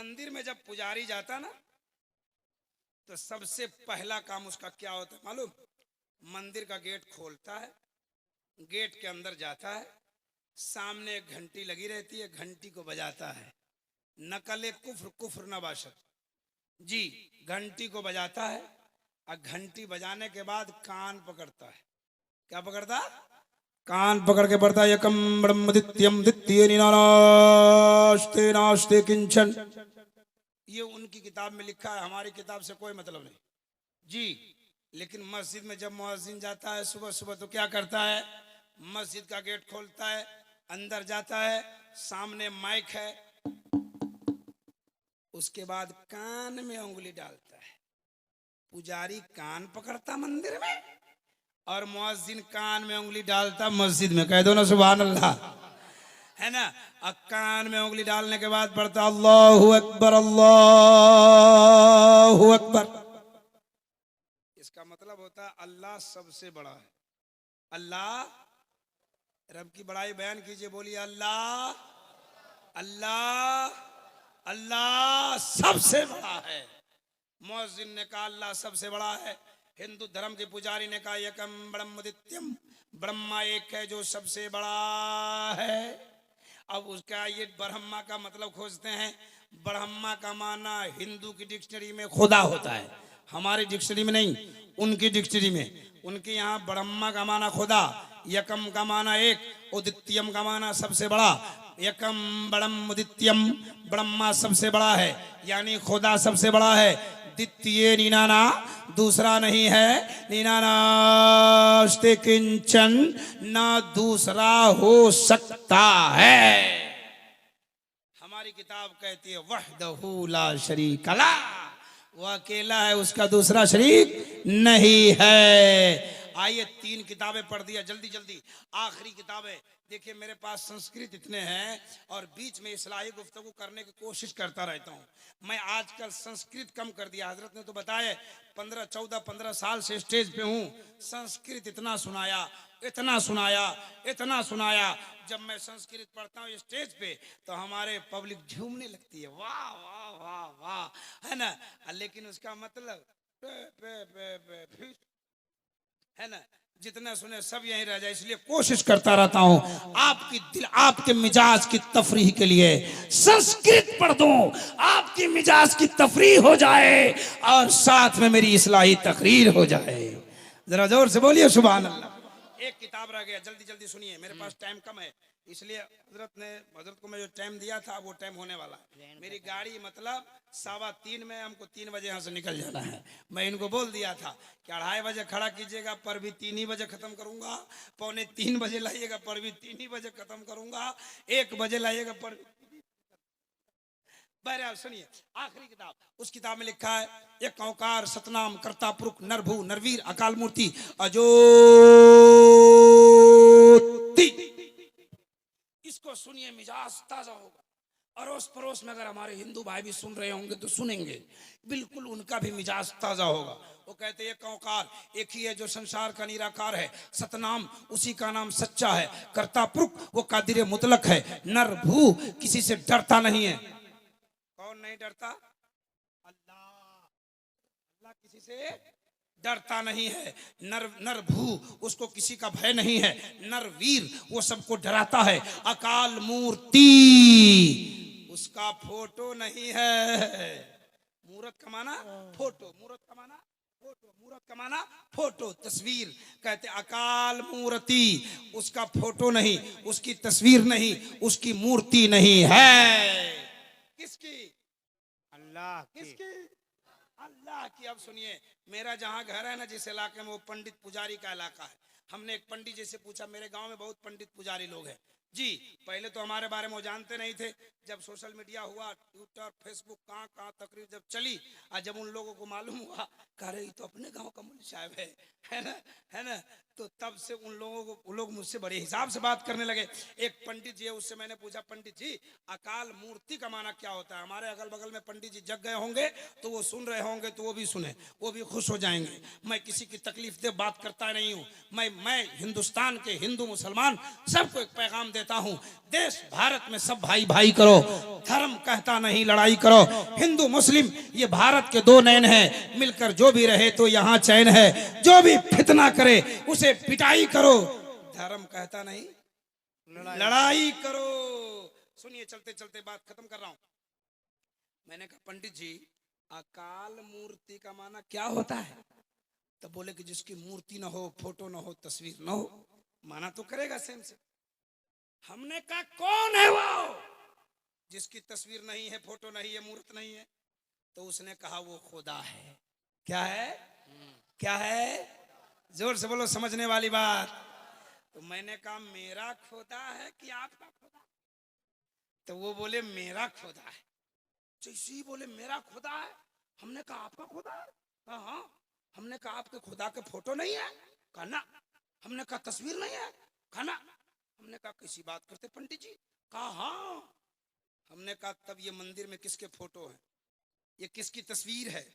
मंदिर में जब पुजारी जाता ना तो सबसे पहला काम उसका क्या होता है मालूम? मंदिर का गेट खोलता है, गेट के अंदर जाता है, सामने एक घंटी लगी रहती है, घंटी को बजाता है। नकले कुफ्र कुफ्र न बाशत जी, घंटी को बजाता है और घंटी बजाने के बाद कान पकड़ता है। क्या पकड़ता? कान पकड़ के पढ़ता है एकम ब्रह्म द्वितीयम द्वितीय नास्ते नास्ते किंचन। ये उनकी किताब में लिखा है, हमारी किताब से कोई मतलब नहीं जी। लेकिन मस्जिद में जब मुअज्जिन जाता है सुबह सुबह तो क्या करता है? मस्जिद का गेट खोलता है, अंदर जाता है, सामने माइक है, उसके बाद कान में उंगली डालता है। पुजारी कान पकड़ता मंदिर में और मुअज्जिन कान में उंगली डालता मस्जिद में। कह दो ना सुभान अल्लाह, है ना। अब कान में उंगली डालने के बाद पढ़ता अल्लाहु अकबर अल्लाहु अकबर। इसका मतलब होता है अल्लाह सबसे बड़ा है। अल्लाह, रब की बड़ाई बयान कीजिए, बोलिए अल्लाह अल्लाह अल्लाह सबसे बड़ा है। मुअज्जिन ने कहा अल्लाह सबसे बड़ा है। हिंदू धर्म के पुजारी ने कहा एकम ब्रह्म द्वितीयम, ब्रह्मा एक है जो सबसे बड़ा है। अब उसका ये ब्रह्मा का मतलब खोजते हैं। ब्रह्मा का माना हिंदू की डिक्शनरी में खुदा होता है, हमारी डिक्शनरी में नहीं, उनकी डिक्शनरी में। उनके यहाँ ब्रह्मा का माना खुदा, यकम का माना एक, उदित्यम का माना सबसे बड़ा। एकम ब्रह्म द्वितीयम, ब्रह्मा सबसे बड़ा है यानी खुदा सबसे बड़ा है। द्वितीय नीनाना, दूसरा नहीं है। नीनानास्ते किंचन, ना दूसरा हो सकता है। हमारी किताब कहती है वहदहू ला शरीक ला, वो अकेला है, उसका दूसरा शरीक नहीं है। आइए 3 किताबें पढ़ दिया जल्दी जल्दी, आखिरी किताबें। देखिए मेरे पास संस्कृत इतने हैं और बीच में इस्लाही गुफ्तगू करने की कोशिश करता रहता हूँ। मैं आजकल संस्कृत कम कर दिया, हजरत ने तो बताया 15 साल से स्टेज पे हूँ, संस्कृत इतना सुनाया इतना सुनाया इतना सुनाया। जब मैं संस्कृत पढ़ता हूँ स्टेज पे तो हमारे पब्लिक झूमने लगती है, वाह वाह वाह वाह, है ना। लेकिन उसका मतलब है ना, जितना सुने सब यहीं रह जाए। इसलिए कोशिश करता रहता हूं आपकी दिल, आपके मिजाज की तफरीह के लिए संस्कृत पढ़ दूं, आपकी मिजाज की तफरीह हो जाए और साथ में मेरी इस्लाही तकरीर हो जाए। जरा जोर से बोलिए सुभान अल्लाह। एक किताब रह गया, जल्दी जल्दी सुनिए, मेरे पास टाइम कम है इसलिए हजरत को मैं जो टाइम दिया था वो टाइम होने वाला है। मेरी गाड़ी मतलब 3:15 में, हमको 3 बजे यहाँ से निकल जाना है। मैं इनको बोल दिया था कि 2:30 बजे खड़ा कीजिएगा, पर भी 3 ही बजे खत्म करूंगा, 2:45 बजे लाइएगा, पर भी 3 ही बजे खत्म करूंगा, 1 बजे लाइएगा, पर भी। बहरहाल सुनिए आखिरी किताब, उस किताब में लिखा है एक औकार सतनाम कर्ता पुरुष नरभू नरवीर अकाल मूर्ति अजोति। इसको सुनिए, मिजाज ताजा होगा। अड़ोस पड़ोस में अगर हमारे हिंदू भाई भी सुन रहे होंगे तो सुनेंगे, बिल्कुल उनका भी मिजाज ताजा होगा। वो कहते हैं एक औकार एक ही है जो संसार का निराकार है, सतनाम उसी का नाम सच्चा है, कर्ता पुरुष वो कादिर मुतलक है, नर भू किसी से डरता नहीं है। कौन नहीं डरता? अल्लाह। अल्लाह किसी से डरता नहीं है। नर भू उसको किसी का भय नहीं है, नर वीर वो सबको डराता है, अकाल मूर्ति उसका फोटो नहीं है। मूरत का माना फोटो, मूरत का माना फोटो, मूरत का माना फोटो तस्वीर। कहते अकाल मूर्ति, उसका फोटो नहीं, उसकी तस्वीर नहीं, उसकी मूर्ति नहीं है। किसकी? अल्लाह की। किसकी? अल्लाह की। अब सुनिए, मेरा जहाँ घर है ना जिस इलाके में, वो पंडित पुजारी का इलाका है। हमने एक पंडित जी से पूछा, मेरे गांव में बहुत पंडित पुजारी लोग हैं जी। पहले तो हमारे बारे में वो जानते नहीं थे, जब सोशल मीडिया हुआ, ट्विटर फेसबुक कहाँ कहाँ तकरीर जब चली और जब उन लोगों को मालूम हुआ कह रहे तो अपने गांव का मौलवी साहब है ना, तो तब से उन लोग मुझसे बड़े हिसाब से बात करने लगे। एक पंडित जी है, उससे मैंने पूछा पंडित जी अकाल मूर्ति का माना क्या होता है? हमारे अगल बगल में पंडित जी जग गए होंगे तो वो सुन रहे होंगे, तो वो भी सुने, वो भी खुश हो जाएंगे। मैं किसी की तकलीफ दे बात करता नहीं हूँ। मैं हिंदुस्तान के हिंदू मुसलमान सबको एक पैगाम देता हूं, देश भारत में सब भाई भाई करो, धर्म कहता नहीं लड़ाई करो, हिंदू मुस्लिम ये भारत के दो नयन हैं, मिलकर जो भी रहे तो यहाँ चैन है, जो भी फितना करे उसे पिटाई करो, धर्म कहता नहीं लड़ाई करो। सुनिए, चलते चलते बात खत्म कर रहा हूं। मैंने कहा पंडित जी अकाल मूर्ति का माना क्या होता है? तो बोले कि जिसकी मूर्ति ना हो, फोटो ना हो, तस्वीर ना हो, माना तो करेगा सेम से। हमने कहा कौन है वो जिसकी तस्वीर नहीं है, फोटो नहीं है, मूर्त नहीं है? तो उसने कहा वो खुदा है। क्या है? क्या है? जोर से बोलो, समझने वाली बात। तो मैंने कहा मेरा खुदा है कि आपका खुदा? तो वो बोले मेरा खुदा है। जैसे ही बोले मेरा खुदा है, हमने कहा आपका खुदा है? हाँ हाँ। हमने कहा आपके खुदा के फोटो नहीं है? कहा ना। हमने कहा तस्वीर नहीं है? कहा ना। हमने कहा किसी बात करते पंडित जी? कहा हाँ। हमने कहा तब ये मंदिर में किसके फोटो है, ये किसकी तस्वीर है,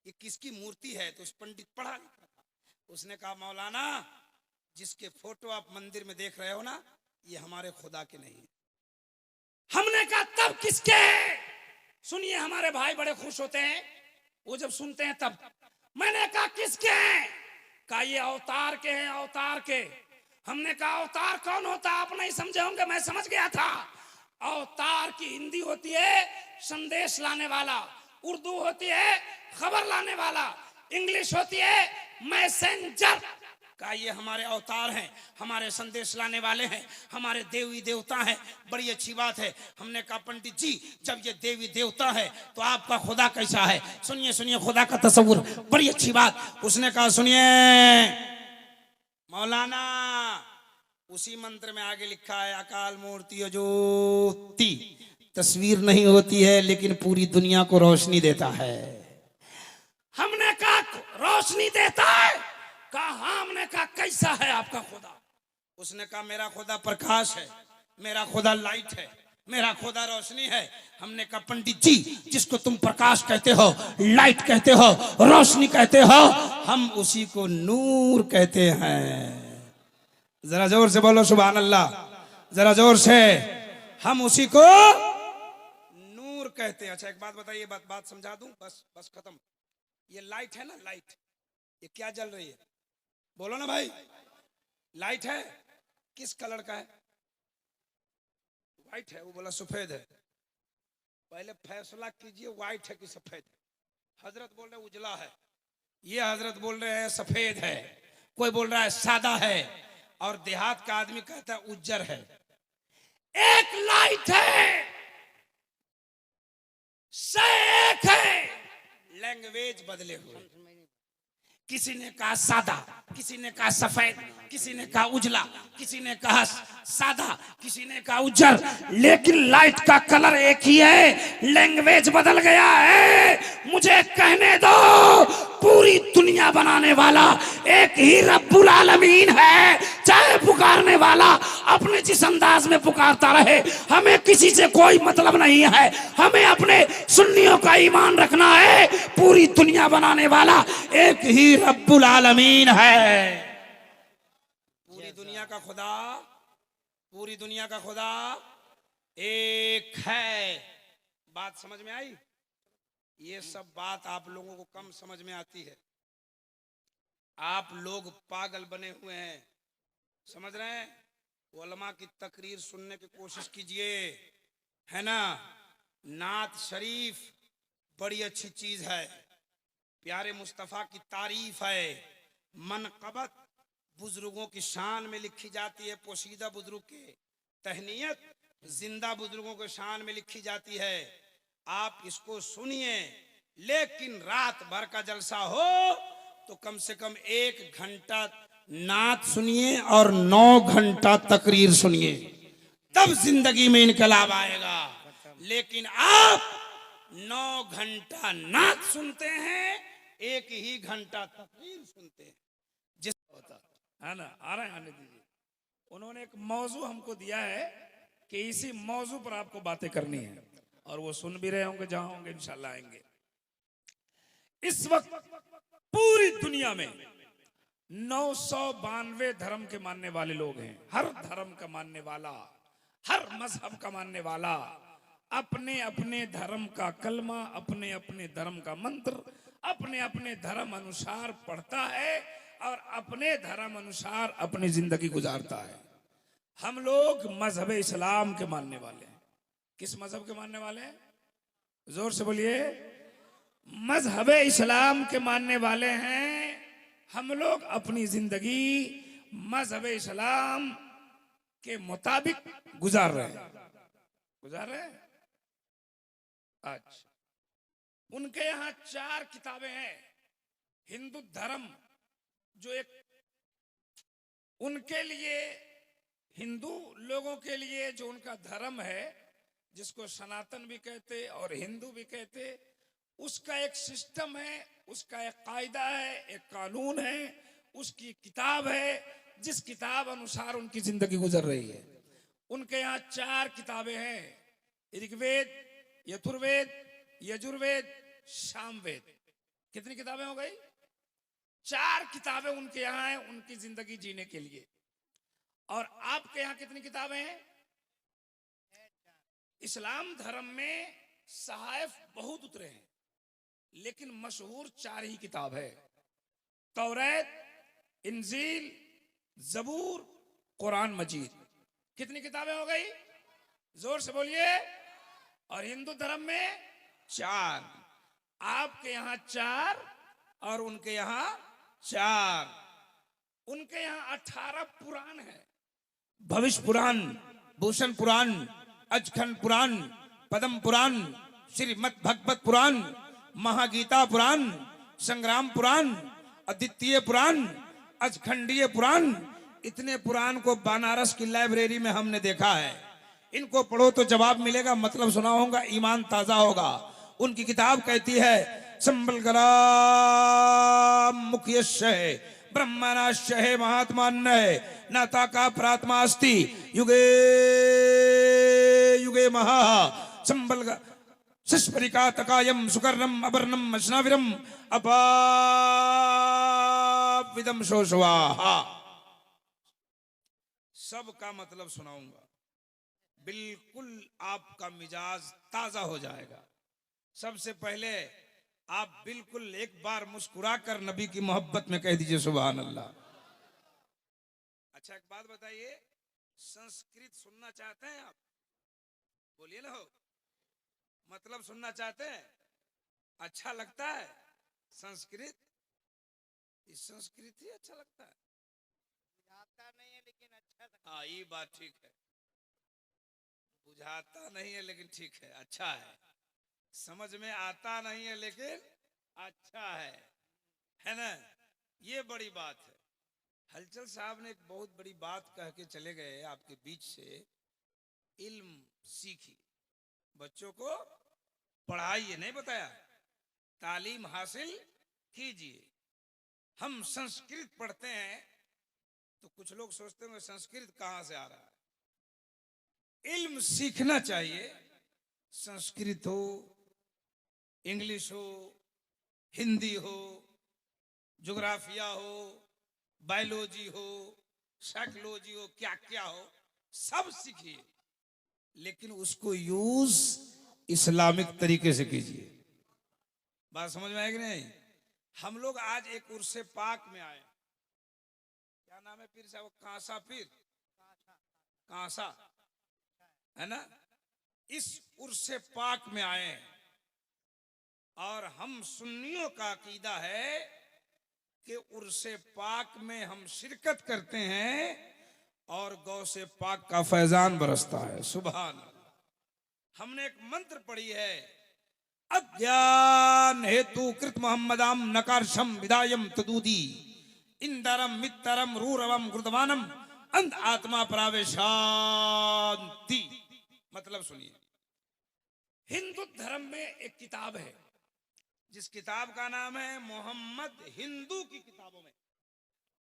ये किसकी मूर्ति है? तो उस पंडित पढ़ा लिखा था, उसने कहा मौलाना जिसके फोटो आप मंदिर में देख रहे हो ना, ये हमारे खुदा के नहीं है। हमने कहा तब किसके? सुनिए, हमारे भाई बड़े खुश होते हैं वो जब सुनते हैं तब। मैंने कहा किसके हैं? कहा ये अवतार के हैं, अवतार के। हमने कहा अवतार कौन होता? आप नहीं समझे होंगे, मैं समझ गया था। अवतार की हिंदी होती है संदेश लाने वाला, उर्दू होती है खबर लाने वाला, इंग्लिश होती है मैसेंजर। का ये हमारे अवतार हैं, हमारे संदेश लाने वाले हैं, हमारे देवी देवता हैं। बड़ी अच्छी बात है। हमने कहा पंडित जी जब ये देवी देवता है तो आपका खुदा कैसा है? सुनिए सुनिए, खुदा का तस्वुर, बड़ी अच्छी बात। उसने कहा सुनिए मौलाना, उसी मंत्र में आगे लिखा है अकाल मूर्ति ज्योति, तस्वीर नहीं होती है लेकिन पूरी दुनिया को रोशनी देता है। हमने कहा रोशनी देता है? कहा हाँ। हमने कहा कैसा है आपका खुदा? उसने कहा मेरा खुदा प्रकाश है, मेरा खुदा लाइट है, मेरा खुदा रोशनी है। हमने कहा पंडित जी जिसको तुम प्रकाश कहते हो, लाइट कहते हो, रोशनी कहते हो, हम उसी को नूर कहते हैं। जरा जोर से बोलो सुभान अल्लाह, जरा जोर से। हम उसी को नूर कहते हैं। अच्छा एक बात बताइए, बात समझा दूं, बस खत्म। ये लाइट है ना, लाइट, ये क्या जल रही है? बोलो ना भाई, लाइट है, किस कलर का है? व्हाइट है। वो बोला सफेद है। पहले फैसला कीजिए व्हाइट है कि सफेद है। हजरत बोल रहे उजला है, ये हजरत बोल रहे हैं सफेद है, कोई बोल रहा है सादा है, और देहात का आदमी कहता है उज्जर है। एक लाइट है, एक है, लैंग्वेज बदले हुए। किसी ने कहा सादा, किसी ने कहा सफेद, किसी ने कहा उजला, किसी ने कहा सादा, किसी ने कहा उज्जर, लेकिन लाइट का कलर एक ही है, लैंग्वेज बदल गया है। मुझे कहने दो, पूरी दुनिया बनाने वाला एक ही रब्बुल आलमीन है। चाहे पुकारने वाला अपने जिस अंदाज में पुकारता रहे, हमें किसी से कोई मतलब नहीं है। हमें अपने सुन्नियों का ईमान रखना है। पूरी दुनिया बनाने वाला एक ही रब्बुल आलमीन है। पूरी दुनिया का खुदा, पूरी दुनिया का खुदा एक है। बात समझ में आई? ये सब बात आप लोगों को कम समझ में आती है। आप लोग पागल बने हुए हैं, समझ रहे हैं? उलमा की तकरीर सुनने की कोशिश कीजिए, है ना? नात शरीफ बड़ी अच्छी चीज है, प्यारे मुस्तफ़ा की तारीफ है, मनक़बत बुजुर्गों की शान में लिखी जाती है, पोशीदा बुजुर्ग के तहनीयत जिंदा बुजुर्गों के शान में लिखी जाती है। आप इसको सुनिए, लेकिन रात भर का जलसा हो तो कम से कम 1 घंटा नात सुनिए और 9 घंटा तकरीर सुनिए, तब जिंदगी में इनकलाब आएगा। लेकिन आप 9 घंटा नात सुनते हैं, 1 ही घंटा तकरीर सुनते हैं। जिस होता है ना, आ रहे हैं, आने दीजिए। उन्होंने एक मौजू हमको दिया है कि इसी मौजू पर आपको बातें करनी है, और वो सुन भी रहे होंगे, जहां होंगे इंशाल्लाह आएंगे। इस वक्त पूरी दुनिया में 992 धर्म के मानने वाले लोग हैं। हर धर्म का मानने वाला हर मजहब का मानने वाला अपने अपने धर्म का कलमा, अपने अपने धर्म का मंत्र अपने अपने धर्म अनुसार पढ़ता है और अपने धर्म अनुसार अपनी जिंदगी गुजारता है। हम लोग मजहब इस्लाम के मानने वाले हैं। किस मजहब के मानने वाले हैं? जोर से बोलिए। मजहब इस्लाम के मानने वाले हैं। हम लोग अपनी जिंदगी मजहब इस्लाम के मुताबिक गुजार रहे हैं। अच्छा, उनके यहां 4 किताबें हैं। हिंदू धर्म जो एक उनके लिए, हिंदू लोगों के लिए जो उनका धर्म है, जिसको सनातन भी कहते और हिंदू भी कहते, उसका एक सिस्टम है, उसका एक कायदा है, एक कानून है, उसकी किताब है, जिस किताब अनुसार उनकी जिंदगी गुजर रही है। उनके यहाँ 4 किताबें हैं, ऋग्वेद, यजुर्वेद, यजुर्वेद, सामवेद। कितनी किताबें हो गई? 4 किताबें उनके यहाँ हैं उनकी जिंदगी जीने के लिए। और आपके यहाँ कितनी किताबें हैं? इस्लाम धर्म में सहाइफ बहुत उतरे हैं, लेकिन मशहूर 4 ही किताब है, तौरात, इंजील, जबूर, कुरान मजीद। कितनी किताबें हो गई? जोर से बोलिए। और हिंदू धर्म में 4। आपके यहाँ 4 और उनके यहाँ 4। उनके यहाँ 18 पुराण है। भविष्य पुराण, भूषण पुराण, अजखंड पुराण, पद्म पुराण, श्रीमद् भागवत पुराण, महागीता पुराण, संग्राम पुराण, अद्वितीय पुराण, अजखंडीय पुराण। इतने पुराण को बनारस की लाइब्रेरी में हमने देखा है। इनको पढ़ो तो जवाब मिलेगा, मतलब सुना होगा, ईमान ताजा होगा। उनकी किताब कहती है संबलगरा मुख्यस्य ब्रह्मणाश्य है महात्मान्य नाता का प्रात्मा अस्ति युगे युगे महा संबल शिष्परिका तकायम सुकर्णम अपर्णम अश्नाविरम अपाविदम शोषवाहा। सब का मतलब सुनाऊंगा, बिल्कुल आपका मिजाज ताजा हो जाएगा। सबसे पहले आप बिल्कुल एक बार मुस्कुराकर नबी की मोहब्बत में कह दीजिए सुभान अल्लाह। अच्छा, एक बात बताइए, संस्कृत सुनना चाहते हैं आप? बोलिए ना, हो मतलब सुनना चाहते हैं? अच्छा लगता है संस्कृत? इस संस्कृत ही अच्छा लगता है? बुझाता नहीं है लेकिन अच्छा लगता है। हाँ, ये बात ठीक है, बुझाता नहीं है लेकिन ठीक है, अच्छा है। समझ में आता नहीं है लेकिन अच्छा है ना? ये बड़ी बात है। हलचल साहब ने एक बहुत बड़ी बात कह के चले गए आपके बीच से। इल्म सीखिए, बच्चों को पढ़ाइए, नहीं बताया, तालीम हासिल कीजिए। हम संस्कृत पढ़ते हैं तो कुछ लोग सोचते हैं संस्कृत कहां से आ रहा है। इल्म सीखना चाहिए। संस्कृत हो, इंग्लिश हो, हिंदी हो, ज्योग्राफिया हो, बायोलॉजी हो, साइकोलॉजी हो, क्या क्या हो, सब सीखिए, लेकिन उसको यूज इस्लामिक तरीके से कीजिए। बात समझ में आएगी नहीं? हम लोग आज एक उर्से पाक में आए। क्या नाम है पीर साहब? कांसा पीर, कांसा है ना? इस उर्से पाक में आए और हम सुन्नियों का अकीदा है कि उर्से पाक में हम शिरकत करते हैं और गौ से पाक का फैजान बरसता है। सुभान अल्लाह। हमने एक मंत्र पढ़ी है, अज्ञान हेतु कृत मोहम्मदाम नकारशम विदायम तदूदी इंदरम मित्तरम रूरवम गुरुदवानम अंध आत्मा प्रावेशांति। मतलब सुनिए, हिंदू धर्म में एक किताब है जिस किताब का नाम है मोहम्मद हिंदू की किताबों में।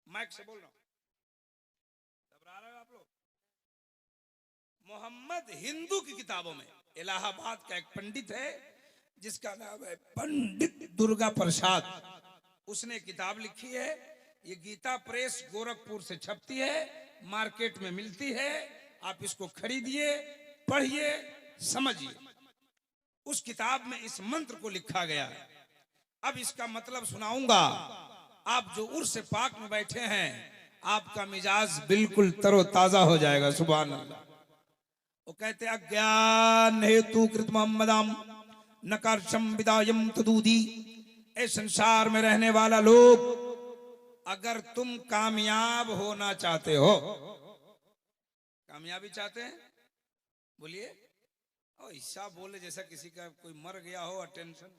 माइक से बोल रहा हूं, घबरा रहे हो आप लोग? मोहम्मद हिंदू की किताबों में इलाहाबाद का एक पंडित है जिसका नाम है पंडित दुर्गा प्रसाद। उसने किताब लिखी है। ये गीता प्रेस गोरखपुर से छपती है, मार्केट में मिलती है। आप इसको खरीदिए, पढ़िए, समझिए। उस किताब में इस मंत्र को लिखा गया है। अब इसका मतलब सुनाऊंगा। आप जो उर्स पाक में बैठे हैं, आपका मिजाज बिल्कुल तरोताजा हो जाएगा। सुभान अल्लाह। वो कहते अज्ञान हेतु कृत मोहम्मदाम नकारशम विदायम तदूदी। ए संसार में रहने वाला लोग, अगर तुम कामयाब होना चाहते हो, कामयाबी चाहते हैं, बोलिए। और ऐसा बोले जैसा किसी का कोई मर गया हो, अटेंशन।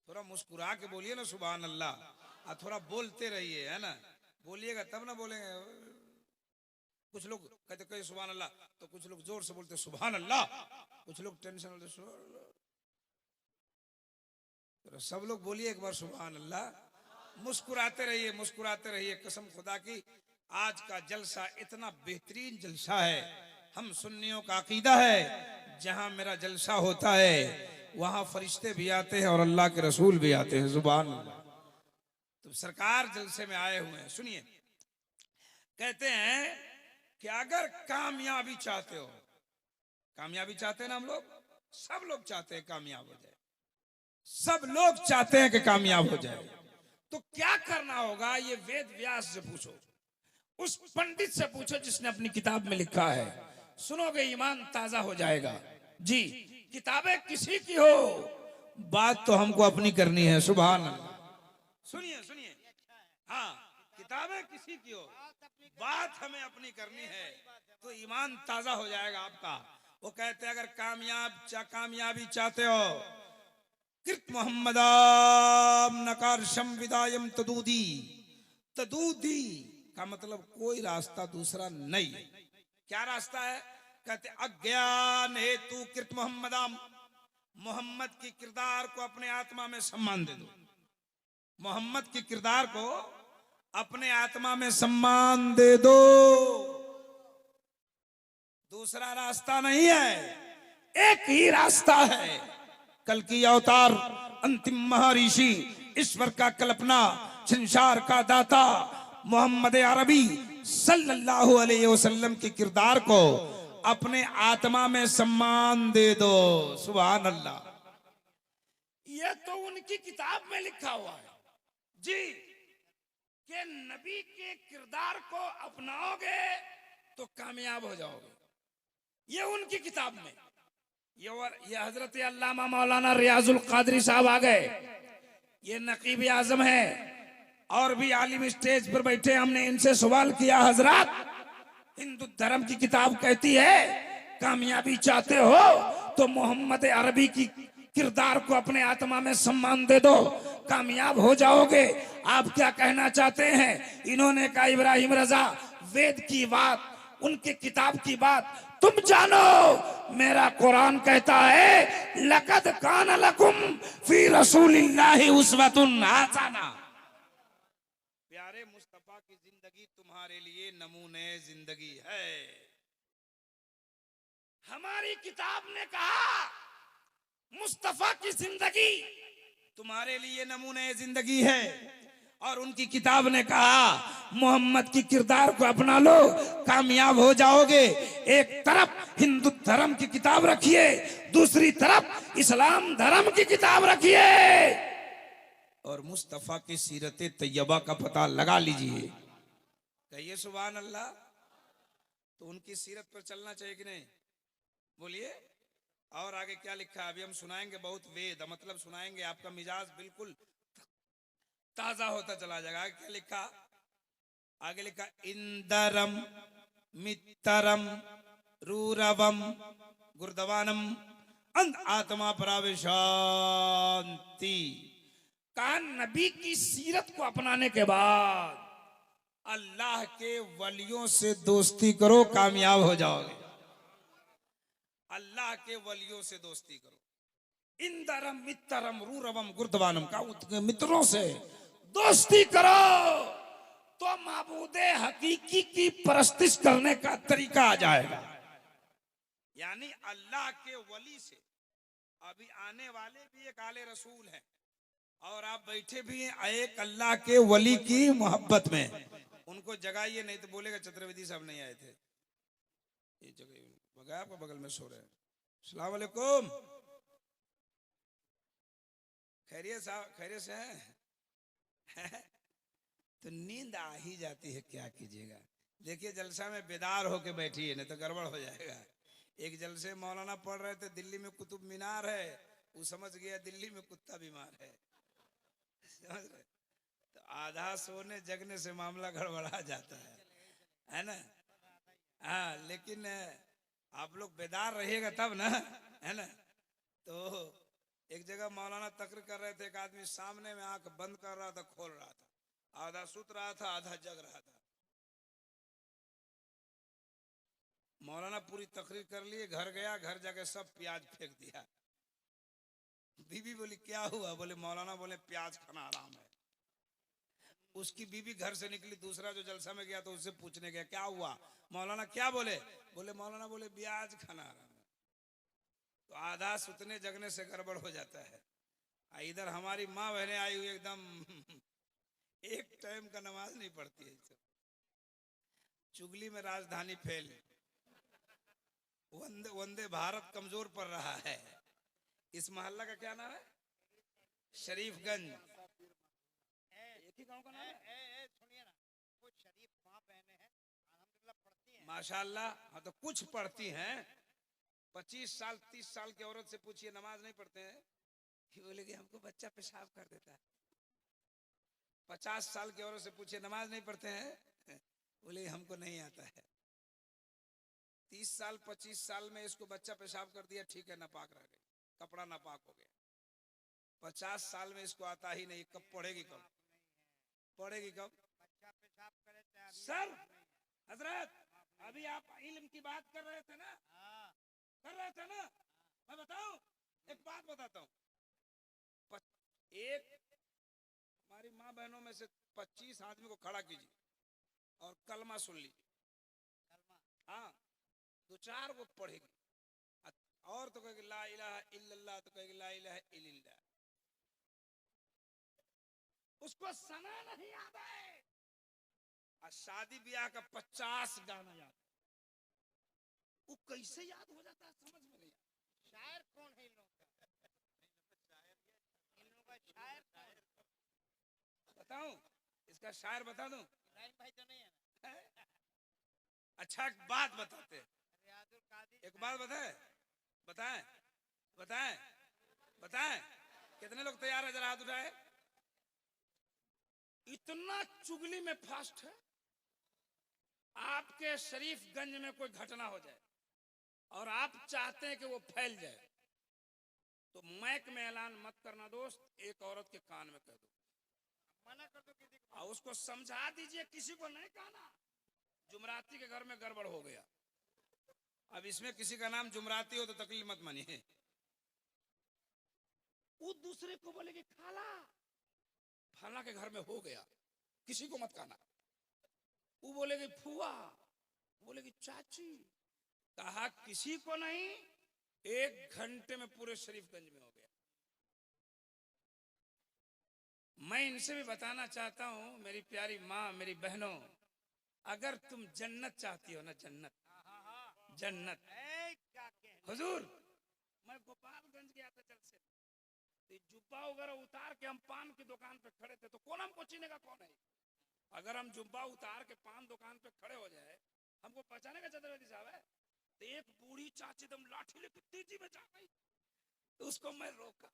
थोड़ा मुस्कुरा के बोलिए ना सुभान अल्लाह। और थोड़ा बोलते रहिए, है ना। बोलिएगा तब ना बोलेंगे। कुछ लोग कहते कहे सुभान अल्लाह, तो कुछ लोग जोर से बोलते सुभान अल्लाह, कुछ लोग टेंशन होते सुभान अल्लाह। तो सब लोग बोलिए एक बार सुभान अल्लाह। मुस्कुराते रहिए, मुस्कुराते रहिए। कसम खुदा की, आज का जलसा इतना बेहतरीन जलसा है। हम सुन्नियों का अकीदा है, जहां मेरा जलसा होता है वहां फरिश्ते भी आते हैं और अल्लाह के रसूल भी आते हैं। सुभान अल्लाह। तो सरकार जलसे में आए हुए हैं। सुनिए, कहते हैं कि अगर कामयाबी चाहते हो, कामयाबी चाहते हैं ना हम लोग, सब लोग चाहते हैं कामयाब हो जाए, सब लोग चाहते हैं कि कामयाब हो जाए। तो क्या करना होगा, ये वेद व्यास से पूछो, उस पंडित से पूछो जिसने अपनी किताब में लिखा है। सुनोगे ईमान ताजा हो जाएगा। जी, किताबें किसी की हो, बात तो हमको अपनी करनी है। सुभान अल्लाह। सुनिए सुनिए, हाँ, किताबें किसी की हो, बात हमें अपनी करनी है, तो ईमान ताजा हो जाएगा आपका। वो कहते हैं अगर कामयाबी चाहते हो, कृत मोहम्मदाम नकारशम विदायम तदूदी। तदूदी का मतलब कोई रास्ता दूसरा नहीं। क्या रास्ता है? कहते अज्ञान हेतु कृत मोहम्मदाम। मोहम्मद की किरदार को अपने आत्मा में सम्मान दे दो। मोहम्मद की किरदार को अपने आत्मा में सम्मान दे दो। दूसरा रास्ता नहीं है, एक ही रास्ता है। कल की अवतार, अंतिम महर्षि, ईश्वर का कल्पना, संसार का दाता मोहम्मद अरबी सल्लल्लाहु अलैहि वसल्लम की किरदार को अपने आत्मा में सम्मान दे दो। सुभान अल्लाह। ये तो उनकी किताब में लिखा हुआ है जी, कि नबी के किरदार को अपनाओगे तो कामयाब हो जाओगे। ये उनकी किताब में। ये हजरत अल्लामा मौलाना रियाजुल कादरी साहब आ गए, ये नकीब आजम है, और भी आलिम स्टेज पर बैठे। हमने इनसे सवाल किया, हजरत, हिंदू धर्म की किताब कहती है कामयाबी चाहते हो तो मोहम्मद अरबी की किरदार को अपने आत्मा में सम्मान दे दो, कामयाब हो जाओगे। आप क्या कहना चाहते हैं? इन्होंने कहा, इब्राहिम रजा, वेद की बात, उनके किताब की बात तुम जानो, मेरा कुरान कहता है लक़द कान लकुम फी रसूलिल्लाहि उस्वतुन हसना। प्यारे मुस्तफा की जिंदगी तुम्हारे लिए नमूने जिंदगी है। हमारी किताब ने कहा मुस्तफा की जिंदगी तुम्हारे लिए नमूने जिंदगी है, और उनकी किताब ने कहा मोहम्मद की किरदार को अपना लो, कामयाब हो जाओगे। एक तरफ हिंदू धर्म की किताब रखिए, दूसरी तरफ इस्लाम धर्म की किताब रखिए, और मुस्तफा की सीरत तैयबा का पता लगा लीजिए। कहिए सुभान अल्लाह। तो उनकी सीरत पर चलना चाहिए कि नहीं? बोलिए। और आगे क्या लिखा है अभी हम सुनाएंगे, बहुत वेद मतलब सुनाएंगे, आपका मिजाज बिल्कुल ताजा होता चला जाएगा। क्या लिखा आगे? लिखा इंदरम मित्रम रूरवम गुरदवानम अंत आत्मा प्राविशांति। कहा नबी की सीरत को अपनाने के बाद अल्लाह के वलियों से दोस्ती करो, कामयाब हो जाओगे। अल्लाह के वलियों से दोस्ती करो। इंदरम मित्रम रूरवम गुरदवानम, का मित्रों से दोस्ती करो तो माबूदे हकीकी की परस्तिश करने का तरीका आ जाएगा। यानी अल्लाह के वली से अभी आने वाले भी एक आले रसूल हैं, और आप बैठे भी हैं एक अल्लाह के वली की मोहब्बत में। उनको जगाइए, नहीं तो बोलेगा चतुर्वेदी साहब नहीं आए थे। ये जगह बगैर आपको बगल में सो रहे हैं। अस्सलाम वालेकुम, खैरियत साहब, खैरियत से हैं? तो नींद आ ही जाती है, क्या कीजिएगा। देखिए जलसा में बेदार होके बैठी है, नहीं तो गड़बड़ हो जाएगा। एक जलसे मौलाना पढ़ रहे थे, दिल्ली में कुतुब मीनार है, वो समझ गया दिल्ली में कुत्ता बीमार है, समझ रहे। तो आधा सोने जगने से मामला गड़बड़ा जाता है ना। हाँ, लेकिन आप लोग बेदार रहिएगा तब ना, है ना। तो एक जगह मौलाना तकरीर कर रहे थे, एक आदमी सामने में आंख बंद कर रहा था, खोल रहा था, आधा सुत रहा था, आधा जग रहा था। मौलाना पूरी तकरीर कर लिए, घर गया, घर जाके सब प्याज फेंक दिया। बीबी बोली क्या हुआ? बोले मौलाना बोले प्याज खाना हराम है। उसकी बीबी घर से निकली, दूसरा जो जलसा में गया तो उससे पूछने गया क्या हुआ, मौलाना क्या बोले? बोले मौलाना बोले प्याज खाना हराम है। तो आधा सुतने जगने से गड़बड़ हो जाता है। इधर हमारी माँ बहनें आई हुई एकदम एक टाइम का नमाज नहीं पढ़ती है, चुगली में राजधानी फेल, वंदे वंदे भारत कमजोर पड़ रहा है। इस मोहल्ला का क्या नाम है? शरीफगंज। एक ही गांव का नाम है। सुनिए ना, कुछ शरीफ माँ बहनें हैं, अल्हम्दुलिल्लाह पढ़ती हैं माशाल्लाह। हाँ तो कुछ पढ़ती हैं। 25 साल 30 साल की औरत से पूछिए नमाज नहीं पढ़ते हैं, बोलेगी हमको बच्चा पेशाब कर देता है। 50 साल की औरत से पूछिए नमाज नहीं पढ़ते हैं, बोले हमको नहीं आता है। 30 साल 25 साल में इसको बच्चा पेशाब कर दिया, ठीक है, नापाक रह गई, कपड़ा नापाक हो गया। 50 साल में इसको आता ही नहीं, कब पढ़ेगी? कब पढ़ेगी? कब? बच्चा पेशाब करे सर हजरत, अभी आप इल्म की बात कर रहे थे ना, कर रहे थे ना। मैं बताऊं, एक बात बताता हूं। एक हमारी माँ बहनों में से 25 आदमी को खड़ा कीजिए और कलमा सुन लीजिए। हाँ, 2-4 वो पढ़ेगी, और तो कहेगी ला इलाहा इल्लल्लाह, तो कहेगी ला इलाहा इल्लल्लाह। उसको सना नहीं याद है, और शादी ब्याह का 50 गाना याद है। वो कैसे याद हो जाता है समझ में नहीं आता। शायर कौन है इन लोगों का? इन लोगों का शायर कौन? बताऊं, इसका शायर बता दूं? इब्राहिम भाई तो नहीं है ना? अच्छा एक बात बताते हैं, रियाजुल कादिर एक बात बताए, बताएं बताएं बताएं, कितने लोग तैयार है? जरा हाथ उठाए। इतना चुगली में फास्ट है, आपके शरीफगंज में कोई घटना हो जाए और आप चाहते हैं कि वो फैल जाए, तो मैक में ऐलान मत करना दोस्त, एक औरत के कान में कह दो, मना कर दो किसी को, और उसको समझा दीजिए, किसी को नहीं कहना जुमराती के घर में गड़बड़ हो गया। अब इसमें किसी का नाम जुमराती हो तो तकलीफ मत मानिए। वो दूसरे को बोलेगी खाला फला के घर में हो गया, किसी को मत कहना। वो बोलेगी फुआ, बोलेगी चाची, कहा किसी को नहीं। 1 घंटे में पूरे शरीफगंज में हो गया। मैं इनसे भी बताना चाहता हूं, मेरी प्यारी माँ, मेरी बहनों, अगर तुम जन्नत चाहती हो ना, जन्नत जन्नत, क्या कहने? हुजूर मैं गोपालगंज गया था जलसे, तो जुब्बा वगैरह उतार के हम पान की दुकान पे खड़े थे, तो कौन हमको चीनेगा? कौन है? अगर हम जुब्बा उतार के पान दुकान पे खड़े हो जाए, हमको पहचानेगा चतुर्वेदी साहब है? तो एक बूढ़ी चाची दम लाठी लेके तेजी में जा गई, तो उसको मैं रोका,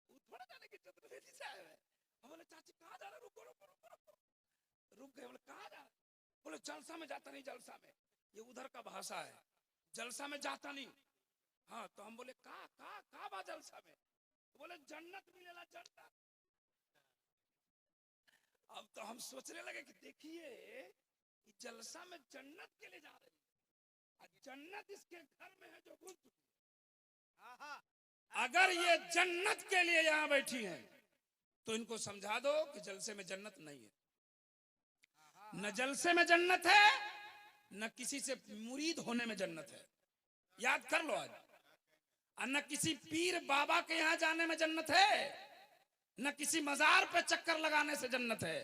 वो थोड़ा जाने की चतुर्वेदी साहब है। हम बोले चाची कहाँ जा रहे? रुको रुको रुको रुको। रुक गए, बोले कहाँ जा रहे? बोले जलसा में जाता नहीं, जलसा में। ये उधर का भाषा है, जलसा में जाता नहीं। हाँ, तो हम बोले का बा जलसा में? तो बोले जन्नत मिलेला, जन्नत। अब तो हम सोचने लगे कि देखिए जलसा में जन्नत के लिए जा रहे हैं, जन्नत इसके घर में है जो भूल चुकी है। अगर ये जन्नत के लिए यहां बैठी हैं, तो इनको समझा दो कि जलसे में जन्नत नहीं है। न जलसे में जन्नत है, न किसी से मुरीद होने में जन्नत है। याद कर लो आज। न किसी पीर बाबा के यहां जाने में जन्नत है, न किसी मजार पे चक्कर लगाने से जन्नत है।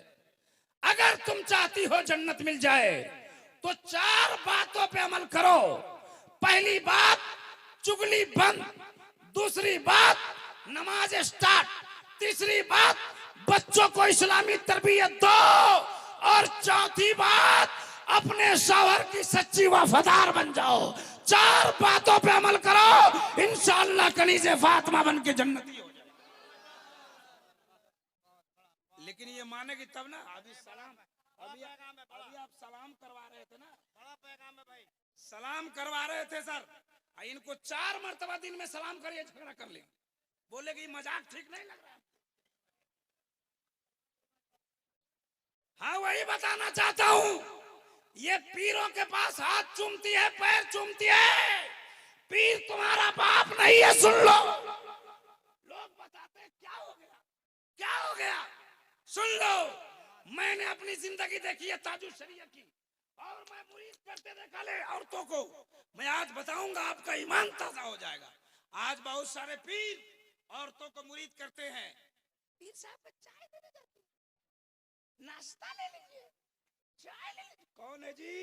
अगर तुम चाहती हो जन्नत मिल जाए, तो 4 बातों पे अमल करो। पहली बात चुगली बंद, दूसरी बात नमाज स्टार्ट, तीसरी बात बच्चों को इस्लामी तरबियत दो, और चौथी बात अपने शौहर की सच्ची वफादार बन जाओ। 4 बातों पे अमल करो, इंशाअल्लाह कनीज़े फातिमा बन के जन्नती हो जाए। लेकिन ये मानेगी तब ना। अभी सलाम, अभी आप सलाम करवा रहे थे ना, बड़ा पैगाम है भाई। सलाम करवा रहे थे सर, इनको 4 मरतबा दिन में सलाम करिए, झगड़ा कर ले, बोले कि मजाक ठीक नहीं लग रहा। हाँ वही बताना चाहता हूं, ये पीरों के पास हाथ चूमती है, पैर चूमती है, पीर तुम्हारा बाप नहीं है। सुन लो, लोग बताते हैं क्या हो गया, क्या हो गया। सुन लो, मैंने अपनी जिंदगी देखी है ताजुश शरिया की, और मैं मुरीद करते देखा ले औरतों को। मैं आज बताऊंगा, आपका ईमान ताजा हो जाएगा। आज बहुत सारे पीर औरतों को मुरीद करते हैं, पीर साहब चाय दे देते, नाश्ता ले लीजिए, चाय ले लीजिए। कौन है जी?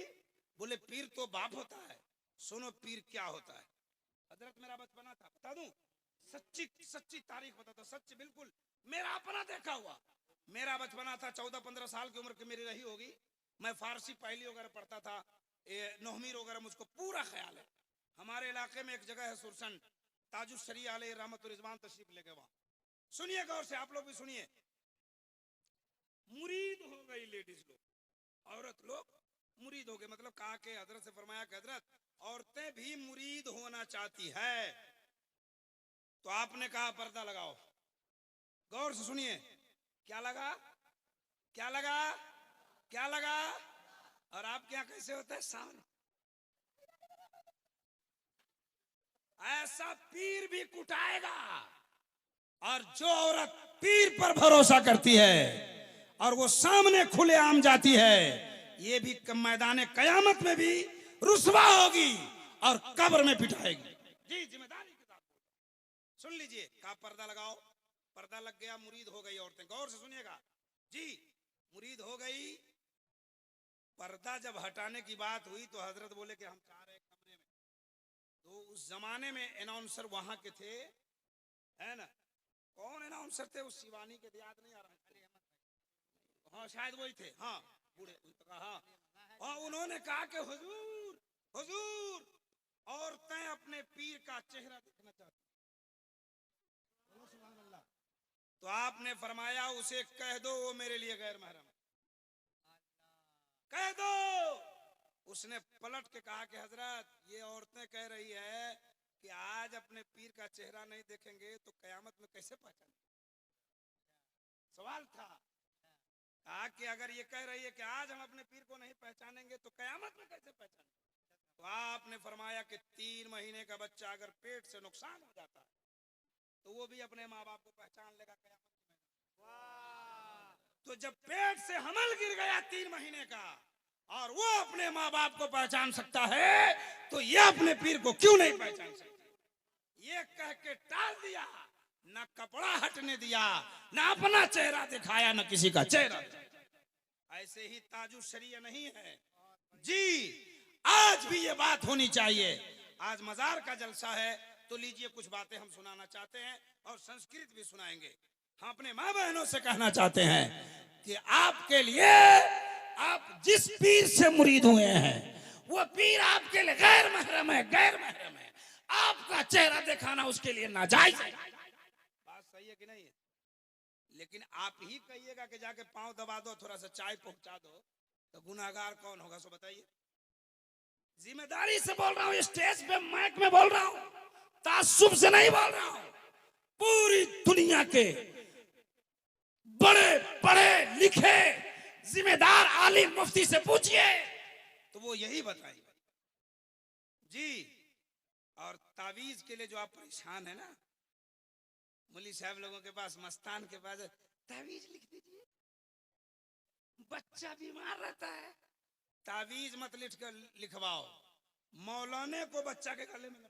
बोले पीर तो बाप होता है। सुनो पीर क्या होता है। हजरत मेरा बचपना था, बता दूं, सच्ची तारीख बता दो, सच बिल्कुल मेरा अपना देखा हुआ। मेरा बचपना था, 14-15 साल की उम्र की मेरी रही होगी। मैं फारसी पहली वगैरह पढ़ता था, नौहमीर वगैरह मुझको पूरा ख्याल है। हमारे इलाके में एक जगह है सुरसन, ताजुश शरिया अलैहि रहमतुल रिजवान तशरीफ लेके, वहां सुनिए गौर से, आप लोग भी सुनिए। मुरीद हो गई लेडीज लोग, औरत लोग मुरीद हो गए, मतलब कहा कि हजरत से फरमाया कि हजरत औरतें भी मुरीद होना चाहती है, तो आपने कहा पर्दा लगाओ। गौर से सुनिए, क्या लगा, क्या लगा, क्या लगा। और आपके यहां कैसे होता है सावन, ऐसा पीर भी कुटाएगा। और जो औरत पीर पर भरोसा करती है और वो सामने खुलेआम जाती है, ये भी मैदान कयामत में भी रुसवा होगी और कब्र में पिटाएगी। जी जिम्मेदारी के साथ सुन लीजिए। कहा पर्दा लगाओ, पर्दा लग गया, मुरीद हो गई औरतें। गौर से सुनिएगा जी, मुरीद हो गई। पर्दा जब हटाने की बात हुई तो हजरत बोले कि हम चाह रहे कमरे में। तो उस जमाने में अनाउंसर वहां के थे, है ना, कौन अनाउंसर थे उस शिवानी के, याद नहीं आ रहा, हाँ शायद वही थे, हाँ बूढ़े, हाँ हाँ। उन्होंने कहा कि हुजूर हुजूर औरतें अपने पीर का चेहरा देखना चाहती। तो आपने फरमाया उसे कह दो वो मेरे लिए गैर महरम है, कह दो। उसने पलट के कहा कि हजरत ये औरतें कह रही है कि आज अपने पीर का चेहरा नहीं देखेंगे तो कयामत में कैसे पहचानेंगे। सवाल था, कहा कि अगर ये कह रही है कि आज हम अपने पीर को नहीं पहचानेंगे तो कयामत में कैसे पहचानेंगे। तो आपने फरमाया कि 3 महीने का बच्चा अगर पेट से नुकसान हो जाता है तो वो भी अपने माँ बाप को पहचान लेगा कयामत में। तो जब पेट से हमल गिर गया 3 महीने का और वो अपने माँ बाप को पहचान सकता है, तो ये अपने पीर को क्यों नहीं पहचान सकता। ये कह के टाल दिया, ना कपड़ा हटने दिया, ना अपना चेहरा दिखाया, ना किसी का चेहरा। ऐसे ही ताजुश शरिया नहीं है जी, आज भी ये बात होनी चाहिए। आज मजार का जलसा है तो लीजिए कुछ बातें हम सुनाना चाहते हैं और संस्कृत भी सुनाएंगे। हम अपने माँ बहनों से कहना चाहते हैं कि आपके लिए, आप जिस पीर से मुरीद हुए हैं वो पीर आपके लिए गैर महरम है, गैर महरम है। आपका चेहरा दिखाना उसके लिए नाजायज है। बात सही है कि नहीं है? लेकिन आप ही कहिएगा कि जाके पांव दबा दो, थोड़ा सा चाय पहुंचा दो, तो गुनाहगार कौन होगा, सो बताइए। जिम्मेदारी से बोल रहा हूं, स्टेज पे माइक में बोल रहा हूं, तासुब से नहीं बोल रहा हूं। पूरी दुनिया के बड़े बड़े लिखे जिम्मेदार आलिम मुफ्ती से पूछिए तो वो यही बताएंगे जी। और तावीज के लिए जो आप परेशान है ना, मुली साहब लोगों के पास, मस्तान के पास, तावीज लिख दीजिए, बच्चा बीमार रहता है, तावीज मत लिख कर लिखवाओ, मौलाने को बच्चा के गले में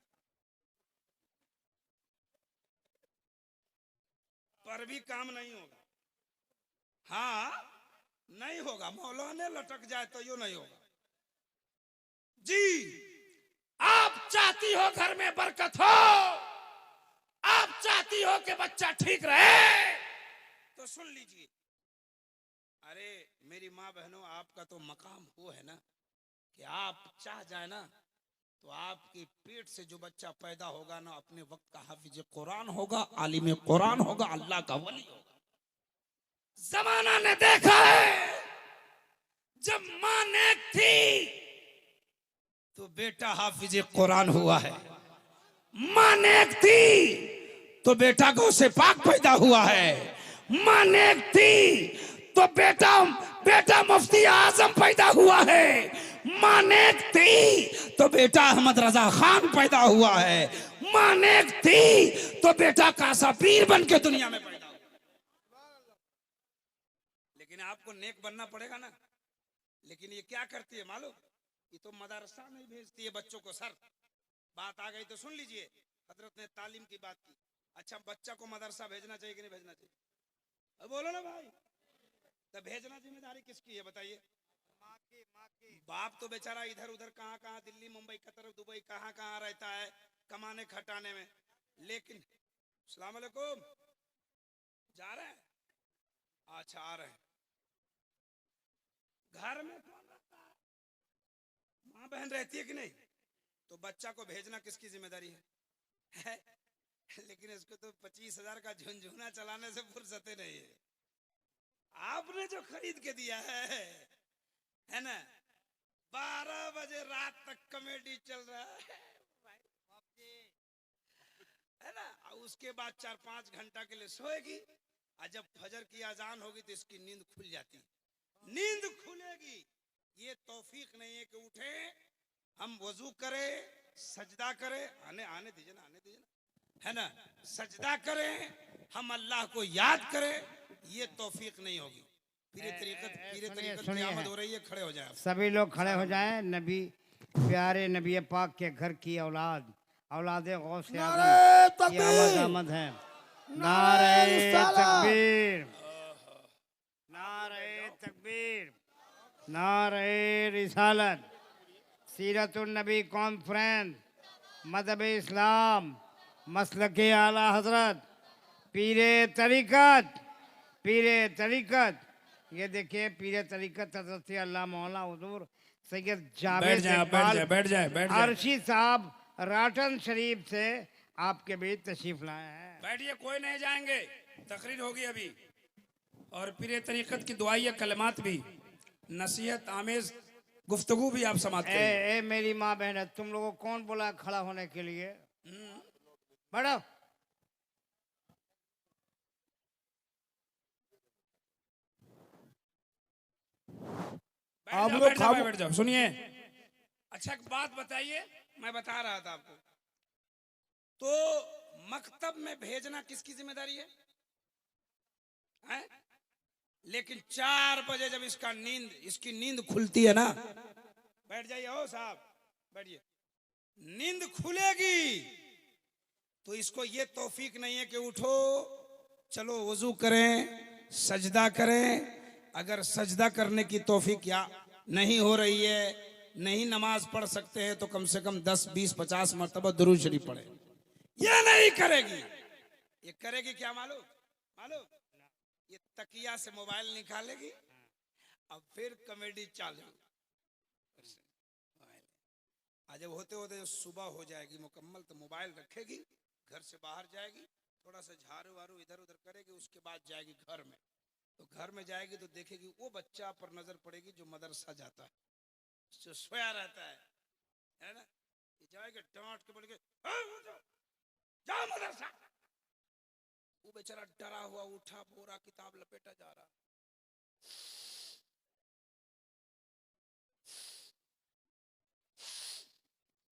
पर भी काम नहीं होगा। हाँ नहीं होगा, मौलाने लटक जाए तो यो नहीं होगा जी। आप चाहती हो घर में बरकत हो, आप चाहती हो कि बच्चा ठीक रहे, तो सुन लीजिए। अरे मेरी माँ बहनों, आपका तो मकाम वो है ना कि आप चाह जाए ना तो आपके पेट से जो बच्चा पैदा होगा ना, अपने वक्त का हाफिज कुरान होगा, आलिम कुरान होगा, अल्लाह का वली होगा। जमाना ने देखा है, जब मां नेक थी तो बेटा हाफिज कुरान हुआ है, मां नेक थी तो बेटा गौ से पाक पैदा हुआ है, मां नेक थी तो बेटा बेटा मुफ्ती आजम पैदा हुआ है, मां नेक थी तो बेटा अहमद रजा खान पैदा हुआ है, मां नेक थी तो बेटा कासा पीर बन के दुनिया में पैदा हुआ। लेकिन आपको नेक बनना पड़ेगा ना। लेकिन ये क्या करती है मालूम, ये तो मदरसा नहीं भेजती है बच्चों को। सर बात आ गई तो सुन लीजिए, हजरत ने तालीम की बात की। अच्छा, बच्चा को मदरसा भेजना चाहिए कि नहीं भेजना चाहिए? अब बोलो ना भाई, तो भेजना जिम्मेदारी किसकी है बताइए? माँ की बाप तो बेचारा इधर उधर कहाँ कहाँ, दिल्ली मुंबई कतर दुबई कहाँ कहाँ रहता है कमाने खटाने में। लेकिन सलाम अलैकुम, जा रहे हैं? अच्छा आ रहे हैं। घर में कौन रहता है? माँ बहन रहती है कि नहीं? तो बच्चा को भेजना किसकी जिम्मेदारी है? लेकिन इसको तो 25,000 का झुनझुना चलाने से फुर्सत नहीं है। आपने जो खरीद के दिया है ना, 12 बजे रात तक कॉमेडी चल रहा है ना, और उसके बाद 4-5 घंटा के लिए सोएगी, और जब फजर की अजान होगी तो इसकी नींद खुल जाती। नींद खुलेगी, ये तौफीक नहीं है कि उठे हम वजू करें, सजदा करें, आने आने दीजिए ना, आने दीजिए ना, है ना, सजदा करें, हम अल्लाह को याद करें, ये तौफीक नहीं होगी। पीरे तरीकत की आमद हो रही है, खड़े हो जाए। सभी लोग खड़े हो जाएं। नबी प्यारे नबी पाक के घर की औलाद, औलादे गौस आजम की आमद है। नारे तकबीर, नारे तकबीर, नारे रिसालत। सीरतुन नबी कॉन्फ्रेंस, मदब इस्लाम, मसलके आला हजरत, पीरे तरीकत, पीरे तरीकत। ये देखिए पीरे तरीकत हजरत अल्लाह मौला हुजूर सैयद जावेद इकबाल अर्शी साहब राटन शरीफ से आपके बीच तशरीफ लाए हैं। बैठिए, कोई नहीं जाएंगे, तकरीर होगी अभी। और पीरे तरीकत की दुआइया कलमात भी, नसीहत आमेज गुफ्तगू भी आप समाप्त करें। ए मेरी माँ बहन है, तुम लोगों को कौन बोला खड़ा होने के लिए? बढ़ो। बैठ जाओ। सुनिए, अच्छा एक बात बताइए, मैं बता रहा था आपको, तो मकतब में भेजना किसकी जिम्मेदारी है? लेकिन 4 बजे जब इसकी नींद खुलती है ना, बैठ जाइए हो साहब, बैठिए। नींद खुलेगी तो इसको ये तौफीक नहीं है कि उठो चलो वजू करें, सजदा करें। अगर सजदा करने की तौफीक या नहीं हो रही है, नहीं नमाज पढ़ सकते हैं, तो कम से कम 10, 20, 50 मरतबा दुरूद शरीफ पढ़े। ये नहीं करेगी। ये करेगी क्या मालूम? मालूम? ये तकिया से मोबाइल निकालेगी, अब फिर कॉमेडी चालू। आज जब होते होते सुबह हो जाएगी मुकम्मल, तो मोबाइल रखेगी, घर से बाहर जाएगी, थोड़ा सा झाड़ू वारू इधर उधर करेगी, उसके बाद जाएगी घर में। तो घर में जाएगी तो देखेगी वो बच्चा पर नजर पड़ेगी जो मदरसा जाता है, जो सोया रहता है ना, ये जाएगा डांट के बोल के जाओ मदरसा। वो बेचारा डरा हुआ उठा, पूरा किताब लपेटा जा रहा।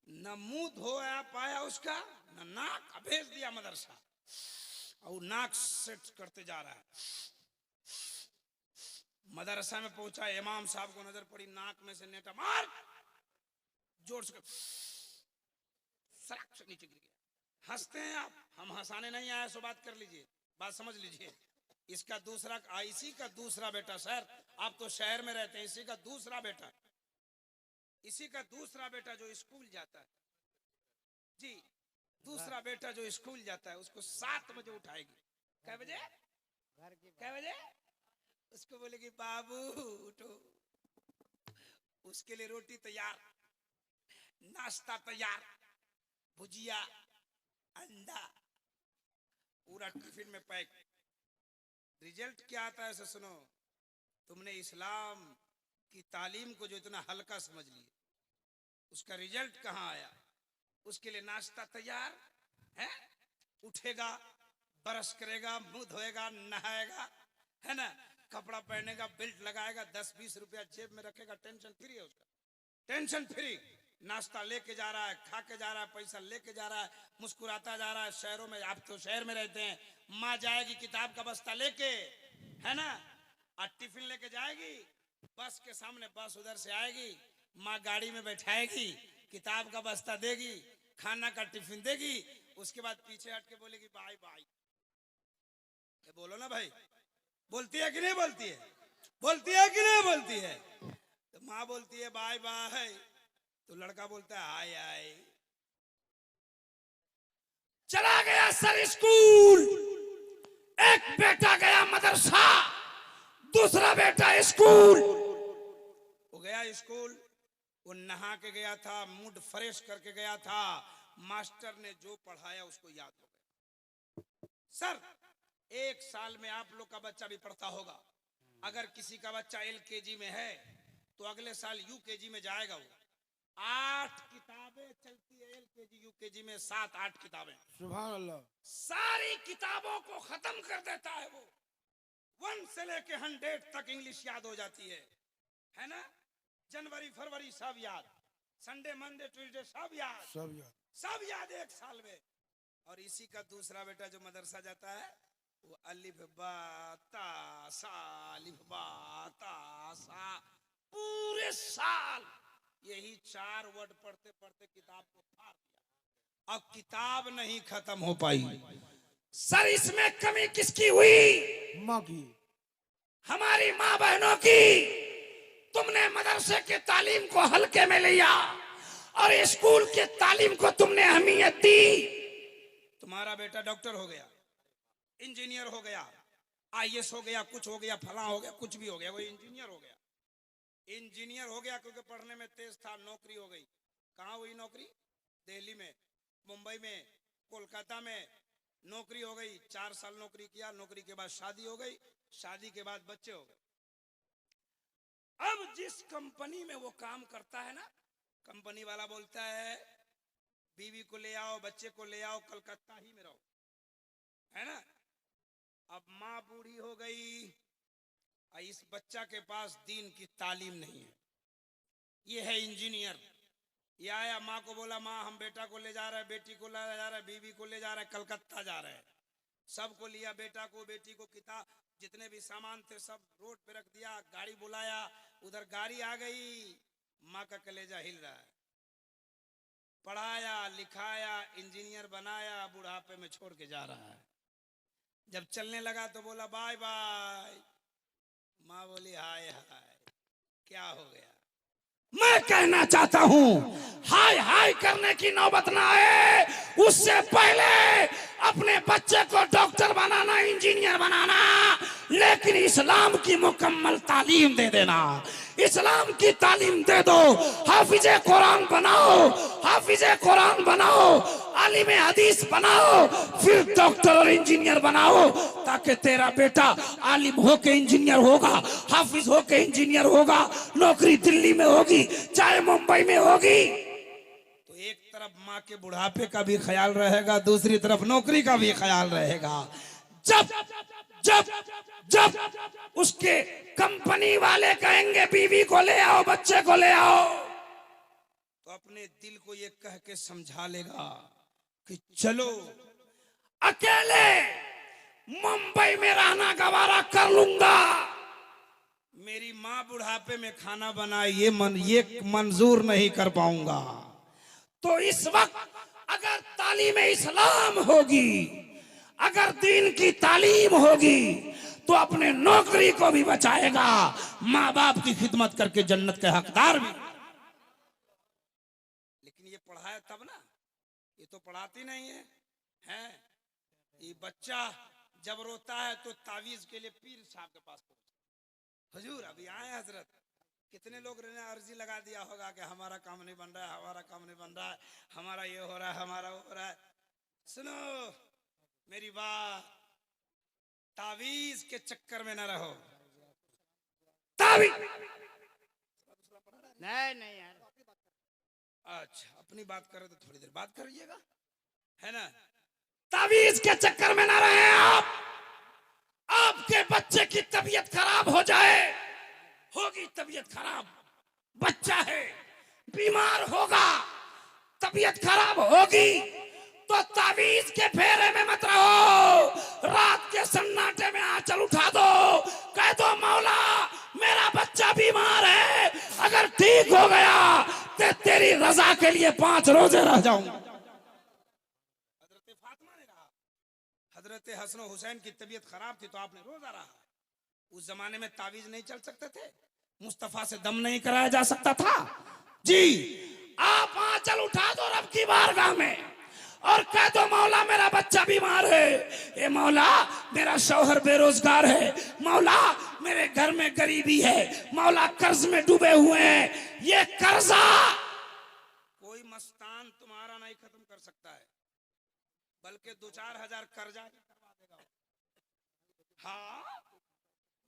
न मुंह धोया पाया उसका, न नाक, भेज दिया मदरसा, और नाक सेट करते जा रहा है। मदरसा में पहुंचा, इमाम साहब को नजर पड़ी, नाक में से नेटा मार, जोर से सड़क से नीचे गिर गया। हंसते हैं आप, हम हंसाने नहीं आए, सो बात कर लीजिए, बात समझ लीजिए। इसका दूसरा, इसी का दूसरा बेटा, सर आप तो शहर में रहते हैं, इसी का दूसरा बेटा जो स्कूल जाता है, जी। दूसरा बेटा जो स्कूल जाता है उसको 7 बजे उठाएगी। कै बजे? घर की कै बजे? उसको बोलेगी बाबू उठो। उसके लिए रोटी तैयार, नाश्ता तैयार, भुजिया, अंडा, पूरा टिफिन में पैक। रिजल्ट क्या आता है? सुनो, तुमने इस्लाम की तालीम को जो इतना हल्का समझ लिए, उसका रिजल्ट कहाँ आया? उसके लिए नाश्ता तैयार है, उठेगा, ब्रश करेगा, मुंह धोएगा, नहाएगा, है ना, कपड़ा पहनेगा, बेल्ट लगाएगा, 10-20 रुपया जेब में रखेगा, टेंशन फ्री है उसका, टेंशन फ्री। नाश्ता लेके जा रहा है, खा के जा रहा है, पैसा लेके जा रहा है, मुस्कुराता जा रहा है। शहरों में, आप तो शहर में रहते हैं, माँ जाएगी किताब का बस्ता लेके, है ना, और टिफिन लेके जाएगी, बस के सामने, बस उधर से आएगी, माँ गाड़ी में बैठाएगी, किताब का बस्ता देगी, खाना का टिफिन देगी, उसके बाद पीछे हट के बोलेगी बाय बाय। ये बोलो ना भाई, बोलती है कि नहीं बोलती है? बोलती है कि नहीं बोलती है? तो माँ बोलती है बाय बाय, तो लड़का बोलता है हाय हाय। चला गया सर स्कूल, एक बेटा गया मदरसा, दूसरा बेटा स्कूल। वो गया स्कूल, वो नहा के गया था, मूड फ्रेश करके गया था, मास्टर ने जो पढ़ाया उसको याद हो गया। सर, 1 साल में आप लोग का बच्चा भी पढ़ता होगा। अगर किसी का बच्चा LKG में है तो अगले साल UKG में जाएगा। वो 8 किताबें चलती है LKG UKG में, 7-8 किताबें। सुभान अल्लाह। सारी किताबों को खत्म कर देता है वो। 1 से लेके 100 तक इंग्लिश याद हो जाती है ना। जनवरी फरवरी सब याद, संडे मंडे ट्यूसडे सब याद, सब याद 1 साल में। और इसी का दूसरा बेटा जो मदरसा जाता है, वो अलिफ बा ता सा, अलिफ बा ता सा, पूरे साल यही 4 वर्ड पढ़ते पढ़ते किताब को फाड़ दिया। अब किताब नहीं खत्म हो पाई। सर, इसमें कमी किसकी हुई? माँ की, हमारी माँ बहनों की। तुमने मदरसे के तालीम को हल्के में लिया और स्कूल के तालीम को तुमने अहमियत दी। तुम्हारा बेटा डॉक्टर हो गया, इंजीनियर हो गया, IAS हो गया, कुछ हो गया, फला हो गया, कुछ भी हो गया, वो इंजीनियर हो गया। इंजीनियर हो गया क्योंकि पढ़ने में तेज था, नौकरी हो गई। कहाँ हुई नौकरी? दिल्ली में, मुंबई में, कोलकाता में नौकरी हो गई। 4 साल नौकरी किया, नौकरी के बाद शादी हो गई, शादी के बाद बच्चे हो गए। अब जिस कंपनी में वो काम करता है ना, कंपनी वाला बोलता है बीवी को ले आओ, बच्चे को ले आओ, कलकत्ता ही में रहो, है ना। अब माँ बूढ़ी हो गई, इस बच्चा के पास दीन की तालीम नहीं है। ये है इंजीनियर, ये आया, माँ को बोला माँ हम बेटा को ले जा रहे हैं, बेटी को ले जा रहे हैं, बीवी को ले जा रहे हैं, कलकत्ता जा रहे हैं। सबको लिया, बेटा को, बेटी को, किताब, जितने भी सामान थे सब रोड पे रख दिया, गाड़ी बुलाया, उधर गाड़ी आ गई, माँ का कलेजा हिल रहा है। पढ़ाया लिखाया, इंजीनियर बनाया, बुढ़ापे में छोड़ के जा रहा है। जब चलने लगा तो बोला बाय बाय, माँ बोली हाय हाय, क्या हो गया? मैं कहना चाहता हूं, हाय हाय करने की नौबत ना आए, उससे पहले अपने बच्चे को डॉक्टर बनाना, इंजीनियर बनाना, लेकिन इस्लाम की मुकम्मल तालीम दे देना। इस्लाम की तालीम दे दो, हाफिजे कुरान बनाओ, हाफिजे कुरान बनाओ, आलिम हदीस बनाओ, फिर डॉक्टर और इंजीनियर बनाओ, ताकि तेरा बेटा आलिम हो के इंजीनियर होगा, हाफिज हो के इंजीनियर होगा, नौकरी दिल्ली में होगी चाहे मुंबई में होगी। तो एक तरफ माँ के बुढ़ापे का भी ख्याल रहेगा, दूसरी तरफ नौकरी का भी ख्याल रहेगा। जब जब जब उसके कंपनी वाले कहेंगे बीवी को ले आओ, बच्चे को ले आओ, तो अपने दिल को ये कह के समझा लेगा कि चलो अकेले मुंबई में रहना गवारा कर लूंगा, मेरी माँ बुढ़ापे में खाना बनाए ये मंजूर नहीं कर पाऊंगा। तो इस वक्त अगर तालीम इस्लाम होगी, अगर दीन की तालीम होगी, तो अपने नौकरी को भी बचाएगा, माँ बाप की खिदमत करके जन्नत के हकदार भी। लेकिन ये पढ़ाया तब ना, ये तो पढ़ाती नहीं है, हैं? ये बच्चा जब रोता है तो तावीज के लिए पीर साहब के पास पहुंचा, हुजूर अभी आए हजरत। कितने लोग ने अर्जी लगा दिया होगा कि हमारा काम नहीं बन रहा है, हमारा काम नहीं बन रहा है, हमारा ये हो रहा है, हमारा वो हो रहा है। सुनो मेरी बात, तावीज के चक्कर में न रहो। तावीज नहीं यार, अच्छा अपनी बात करें तो थोड़ी देर बात करिएगा, है ना? तावीज के चक्कर में ना रहे आप। आपके बच्चे की तबीयत खराब हो जाए, होगी तबीयत खराब, बच्चा है बीमार होगा, तबीयत खराब होगी, तो तावीज के फेरे में मत रहो। रात के सन्नाटे में आंचल उठा दो, कह दो मौला मेरा बच्चा बीमार है, अगर ठीक हो गया तो तेरी रजा के लिए 5 रोजे रह जाऊंगा। हजरत फातिमा ने कहा, हजरत हसन हुसैन की तबीयत खराब थी तो आपने रोजा रहा। उस जमाने में तावीज नहीं चल सकते थे, मुस्तफा से दम नहीं कराया जा सकता था जी। आप आंचल उठा दो रब की बारगाह में और कह दो मौला मेरा बच्चा बीमार है, ए मौला मेरा शौहर बेरोजगार है, मौला मेरे घर में गरीबी है, मौला कर्ज में डूबे हुए हैं, ये कर्जा कोई मस्तान तुम्हारा नहीं खत्म कर सकता है, बल्कि 2-4 हजार कर्जा करवा देगा। हाँ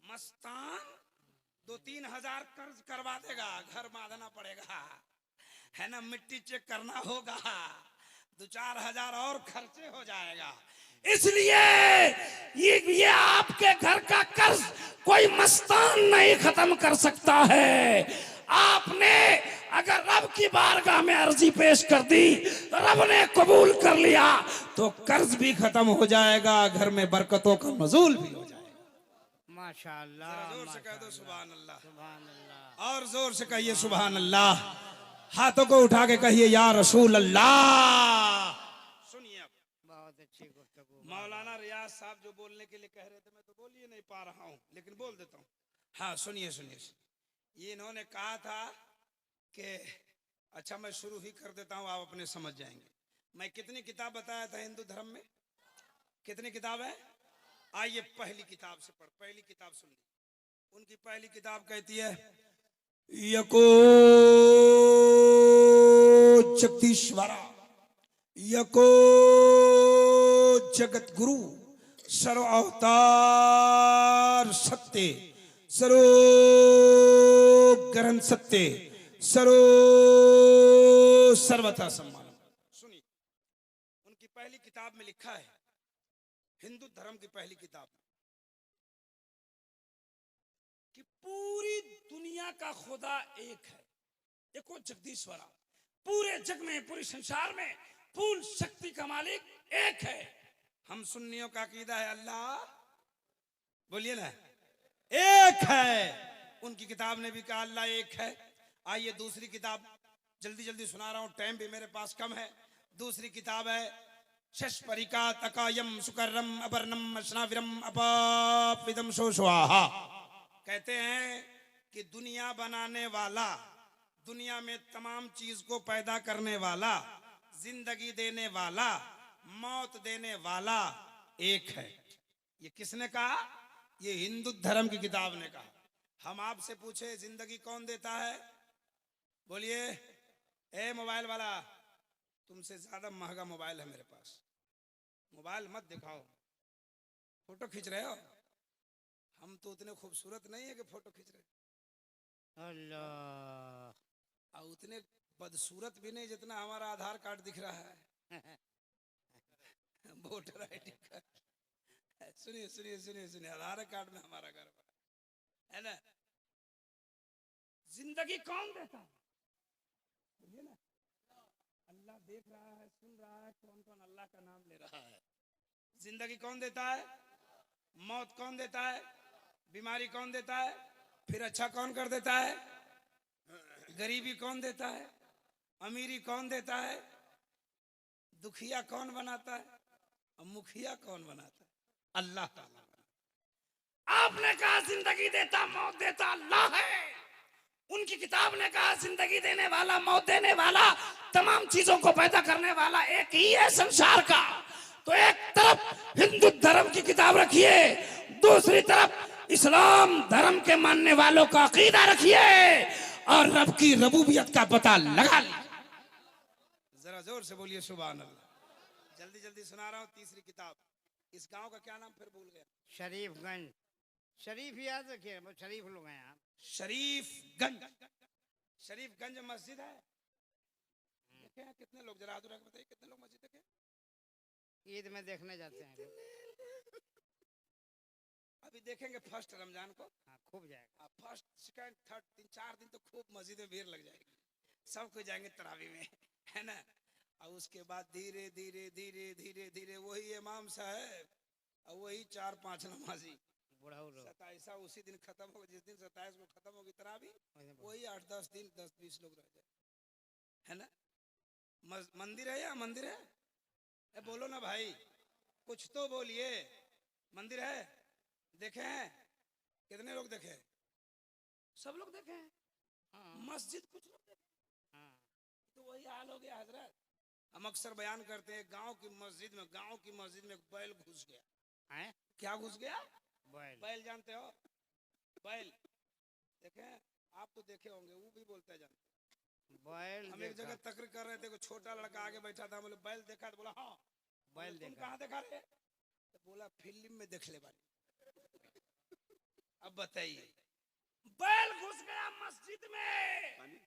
मस्तान 2-3 हजार कर्ज करवा देगा, घर बांधना पड़ेगा, है ना, मिट्टी चेक करना होगा, 2-4 हजार और खर्चे हो जाएगा। इसलिए ये आपके घर का कर्ज कोई मस्तान नहीं खत्म कर सकता है। आपने अगर रब की बारगाह में अर्जी पेश कर दी, रब ने कबूल कर लिया, तो कर्ज भी खत्म हो जाएगा, घर में बरकतों का नज़ूल भी हो जाएगा। माशाअल्लाह, जोर से कह दो सुभान अल्लाह, सुभान अल्लाह। और जोर से कहिए सुभान अल्लाह। हाथों को उठा के कहिए या रसूल अल्लाह। सुनिए अब बहुत अच्छी गुफ्तगू। मौलाना रियाज साहब जो बोलने के लिए कह रहे थे, मैं तो बोल ही नहीं पा रहा हूँ, लेकिन बोल देता हूँ। हाँ सुनिए सुनिए, ये इन्होंने कहा था कि अच्छा मैं शुरू ही कर देता हूँ, आप अपने समझ जाएंगे। मैं कितनी किताब बताया था हिंदू धर्म में, कितनी किताब है? आइए पहली किताब से पढ़, पहली किताब सुन ली। उनकी पहली किताब कहती है यको जगदीश्वरा यको जगत गुरु सर्व अवतार सत्य सर्व ग्रंथ सत्य सर्व सर्वथा सम्मान। सुनिए उनकी पहली किताब में लिखा है, हिंदू धर्म की पहली किताब, कि पूरी दुनिया का खुदा एक है, एको जगदीश्वरा। पूरे जग में, पूरे संसार में पूर्ण शक्ति का मालिक एक है। हम सुन्नियों का अकीदा है अल्लाह, बोलिए ना, एक है। उनकी किताब ने भी कहा अल्लाह एक है। आइए दूसरी किताब जल्दी जल्दी सुना रहा हूं, टाइम भी मेरे पास कम है। दूसरी किताब है शशपरिका तकायम सुकरम अपर्णम अश्नाविरम अपापिदम सोश्वाहा। कहते हैं कि दुनिया बनाने वाला, दुनिया में तमाम चीज को पैदा करने वाला, जिंदगी देने वाला, मौत देने वाला एक है। ये किसने कहा? ये हिंदू धर्म की किताब ने कहा। हम आपसे पूछे जिंदगी कौन देता है? बोलिए। ए मोबाइल वाला, तुमसे ज्यादा महंगा मोबाइल है मेरे पास, मोबाइल मत दिखाओ, फोटो खींच रहे हो। हम तो उतने खूबसूरत नहीं है कि फोटो खींच रहे, अल्लाह, और उतने बदसूरत भी नहीं जितना हमारा आधार कार्ड दिख रहा है, वोटर आईडी कार्ड। सुनिए सुनिए सुनिए सुनिए, आधार कार्ड में हमारा घर है ना। जिंदगी कौन देता है? बोलिए ना। अल्लाह देख रहा है, सुन रहा है, कौन कौन अल्लाह का नाम ले रहा है। जिंदगी कौन देता है? मौत कौन देता है? बीमारी कौन देता है? फिर अच्छा कौन कर देता है? गरीबी कौन देता है? अमीरी कौन देता है? दुखिया कौन बनाता है? और मुखिया कौन बनाता है? अल्लाह ताला। आपने कहा जिंदगी देता मौत देता अल्लाह है, उनकी किताब ने कहा जिंदगी देने वाला मौत देने वाला तमाम चीजों को पैदा करने वाला एक ही है संसार का। तो एक तरफ हिंदू धर्म की किताब रखिए, दूसरी तरफ इस्लाम धर्म के मानने वालों का अकीदा रखिए और रब की रबूबियत का पता लगा लीजिए। जरा जोर से बोलिए सुभान अल्लाह। जल्दी जल्दी सुना रहा हूँ तीसरी किताब। इस गांव का क्या नाम फिर भूल गया? शरीफगंज। शरीफ याद रखिए, वो शरीफ लोग हैं आप। शरीफगंज। शरीफगंज मस्जिद है। देखे हैं कितने लोग? जरा हाथ उठा के बताइए कितने लोग मस्जिद देखे? ईद में देखने जाते हैं। अभी देखेंगे फर्स्ट रमजान को। हाँ, खूब जाएगा। फर्स्ट सेकंड थर्ड 3-4 दिन तो खूब मस्जिद में भीड़ लग जाएगी, सब कोई जाएंगे तरावी में, है ना। और उसके बाद धीरे धीरे धीरे धीरे धीरे वही इमाम साहब और वही 4-5 नमाजी बुढ़ाऊ लोग। 27 उसी दिन खत्म होगा, जिस दिन 27 को खत्म होगी तरावी, वही 8-10 दिन 10-20 लोग रह जाए, है ना। मंदिर है या मंदिर है? बोलो ना भाई, कुछ तो बोलिए। मंदिर है? देखे हैं? कितने लोग देखे? सब लोग देखे हैं। हाँ। मस्जिद कुछ लोग देखे। हाँ। तो वही हाल हो गया हजरत। हम अक्सर बयान करते हैं गांव की मस्जिद में एक बैल घुस गया है? क्या घुस गया? बैल। बैल जानते हो? बैल देखे? आप तो देखे होंगे, वो भी बोलते जानते। बैल हम एक जगह तकरीर कर रहे थे, कोई छोटा लड़का आगे बैठा था, बोले बैल देखा? तो बोला हाँ। बैल तुम देखा। कहाँ देखा रहे? तो बोला फिल्म में देख ले बारी। अब बताइए, बैल घुस गया मस्जिद में।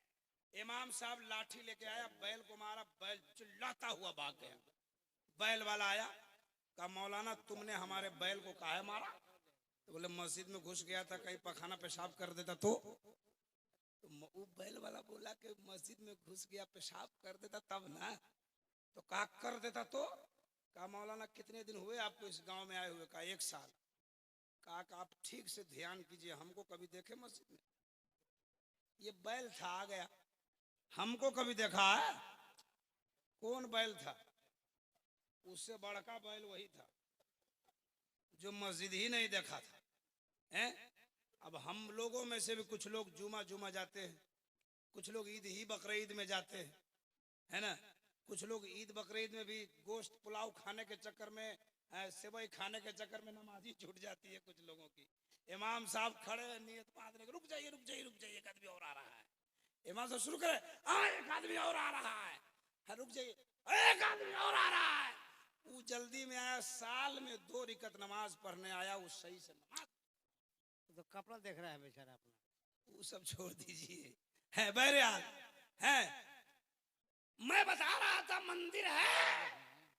इमाम साहब लाठी लेके आया, बैल को मारा, बैल चिल्लाता हुआ भाग गया। बैल वाला आया, कहा मौलाना तुमने हमारे बैल को काहे मारा? तो बोले मस्जिद में घुस गया था, कहीं पखाना पेशाब कर देता तो वो बैल वाला बोला कि मस्जिद में घुस गया पेशाब कर देता तब ना। तो कहा कर देता तो? कहा मौलाना कितने दिन हुए आपको इस गांव में आए हुए? कहा 1 साल। कहा कि आप ठीक से ध्यान कीजिए, हमको कभी देखे मस्जिद में? ये बैल था, आ गया। हमको कभी देखा है? कौन बैल था? उससे बड़का बैल वही था जो मस्जिद ही नहीं देखा था, हैं? अब हम लोगों में से भी कुछ लोग जुमा जाते हैं, कुछ लोग ईद ही बकरीद में जाते हैं, है ना। कुछ लोग ईद बकरीद में भी गोश्त पुलाव खाने के चक्कर में, सेवई खाने के चक्कर में नमाजी छूट जाती है कुछ लोगों की। इमाम साहब खड़े नियत बांधने, रुक जाइए रुक जाइए रुक जाइए, एक आदमी और आ रहा है। इमाम साहब शुरू करे, हाँ एक आदमी और आ रहा है, हाँ रुक जाइए, एक आदमी और आ रहा है। वो जल्दी में आया, साल में 2 रकात नमाज पढ़ने आया, वो सही से नमाज। तो कपड़ा देख रहा है बेचारा अपना। वो सब छोड़ दीजिए, है बहरहाल है। मैं बता रहा था मंदिर है,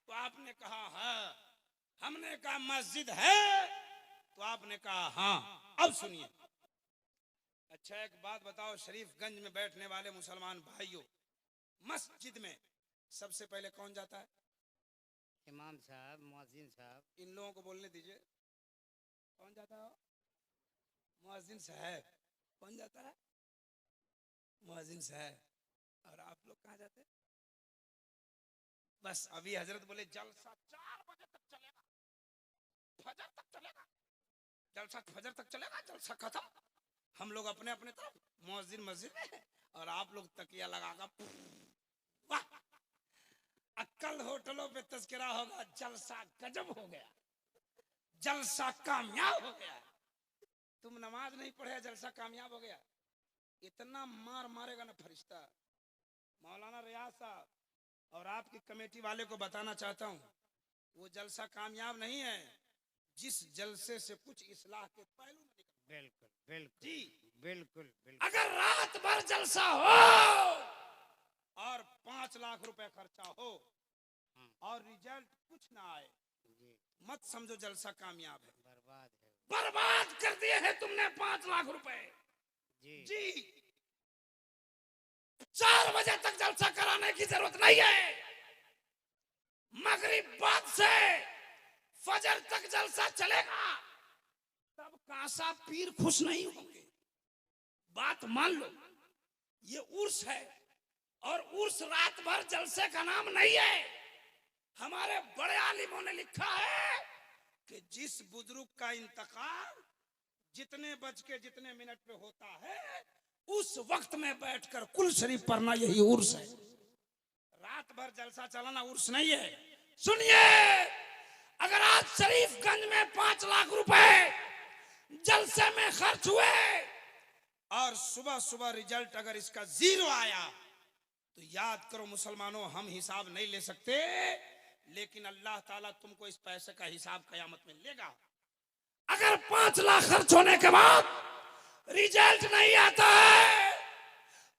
तो आपने कहा है। हमने कहा मस्जिद है, तो आपने कहा हाँ। अब सुनिए, अच्छा एक बात बताओ, शरीफगंज में बैठने वाले मुसलमान भाइयों, मस्जिद में सबसे पहले कौन जाता है? इमाम साहब, मुअज्जिन साहब। इन लोगों को बोलने दीजिए। कौन जाता है? मुअज्जिन साहब। कौन जाता है? मुअज्जिन साहब। और आप लोग कहाँ जाते हैं? बस अभी हजरत बोले जलसा 4 बजे तक चलेगा, फजर तक चलेगा, जलसा फजर तक चलेगा, जलसा खत्म। हम लोग अपने अपने तरफ, मुअज्जिन मस्जिद में, और आप लोग तकिया लगाकर। वाह, अक्कल होटलों पे तस्करा होगा, जलसा गजब हो गया, जलसा कामयाब हो गया। तुम नमाज नहीं पढ़े, जलसा कामयाब हो गया। इतना मार मारेगा ना फरिश्ता। मौलाना रियाज साहब और आपकी कमेटी वाले को बताना चाहता हूँ, वो जलसा कामयाब नहीं है जिस जलसे से कुछ इस्लाह के पहलू में निकल। बिल्कुल बिल्कुल जी बिल्कुल बिल्कुल। अगर रात भर जलसा हो और 5 लाख रुपए खर्चा हो और रिजल्ट कुछ ना आए, जी, मत समझो जलसा कामयाब है। बर्बाद है। बर्बाद कर दिए हैं तुमने 5 लाख रुपए। जी जी 4 बजे तक जलसा कराने की जरूरत नहीं है। मगरिब बाद से फजर तक जलसा चलेगा, तब कासा पीर खुश नहीं होंगे। बात मान लो, ये उर्स है, और उर्स रात भर जलसे का नाम नहीं है। हमारे बड़े आलिमों ने लिखा है कि जिस बुजुर्ग का इंतकाल जितने बज के जितने मिनट पे होता है, उस वक्त में बैठकर कुल शरीफ पढ़ना यही उर्स है। रात भर जलसा चलाना उर्स नहीं है। सुनिए, अगर आज शरीफगंज में 5 लाख रुपए जलसे में खर्च हुए और सुबह सुबह रिजल्ट अगर इसका 0 आया तो याद करो मुसलमानों, हम हिसाब नहीं ले सकते, लेकिन अल्लाह ताला तुमको इस पैसे का हिसाब कयामत में लेगा। अगर 5 लाख खर्च होने के बाद रिजल्ट नहीं आता है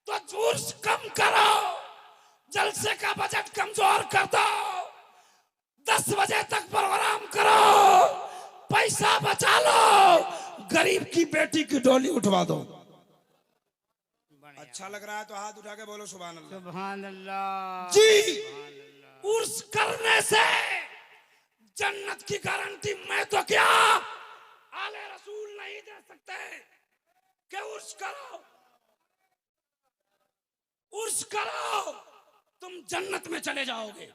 तो जुर्स कम करो, जलसे का बजट कमजोर कर दो, 10 बजे तक प्रोग्राम करो, पैसा बचा लो, गरीब की बेटी की डोली उठवा दो। अच्छा लग रहा है तो हाथ उठा के बोलो सुभान अल्लाह। सुभान अल्लाह जी, उर्स करने से जन्नत की गारंटी मैं तो क्या आले रसूल नहीं दे सकते कि उर्स करो, उर्स करो तुम जन्नत में चले जाओगे,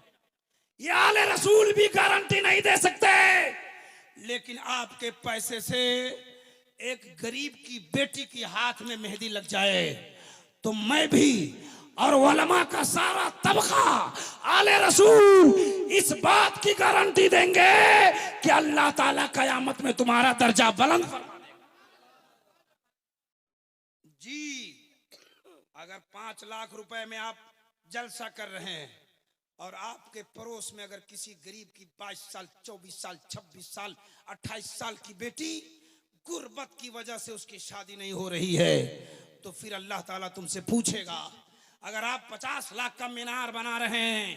ये आले रसूल भी गारंटी नहीं दे सकते। लेकिन आपके पैसे से एक गरीब की बेटी की हाथ में मेहंदी लग जाए तो मैं भी और उलमा का सारा तबका आले रसूल इस बात की गारंटी देंगे कि अल्लाह ताला कयामत में तुम्हारा दर्जा बुलंद फरमा देगा। जी, अगर 5 लाख रुपए में आप जलसा कर रहे हैं और आपके पड़ोस में अगर किसी गरीब की 22 साल 24 साल 26 साल 28 साल की बेटी गुर्बत की वजह से उसकी शादी नहीं हो रही है तो फिर अल्लाह ताला तुमसे पूछेगा। अगर आप 50 लाख का मीनार बना रहे हैं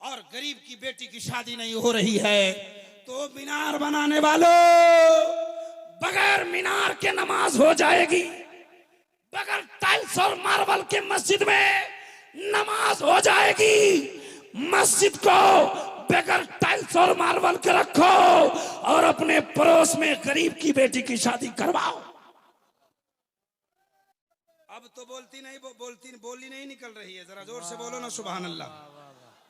और गरीब की बेटी की शादी नहीं हो रही है तो मीनार बनाने वालों, बगैर मीनार के नमाज हो जाएगी, बगैर टाइल्स और मार्बल के मस्जिद में नमाज हो जाएगी। मस्जिद को बगैर टाइल्स और मार्बल के रखो और अपने पड़ोस में गरीब की बेटी की शादी करवाओ। अब तो बोली नहीं निकल रही है, जरा जोर से बोलो ना सुभान अल्लाह।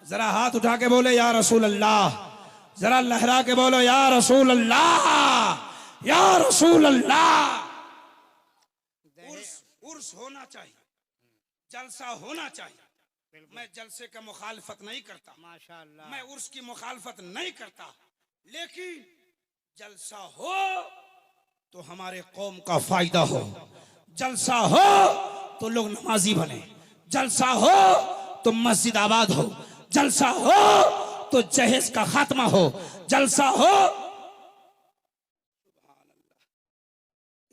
जरा हाथ उठा के बोले या रसूल अल्लाह, जरा लहरा के बोलो या रसूल अल्लाह, या रसूल अल्लाह। उर्स होना चाहिए, जलसा होना चाहिए। मैं जलसे का मुखालफत नहीं करता, माशाअल्लाह, मैं उर्स की मुखालफत नहीं करता, लेकिन जलसा हो तो हमारे कौम का फायदा हो, जलसा हो तो लोग नमाजी बने, जलसा हो तो मस्जिद आबाद हो, जलसा हो तो जहेज का खात्मा हो, जलसा हो। सुभान अल्लाह।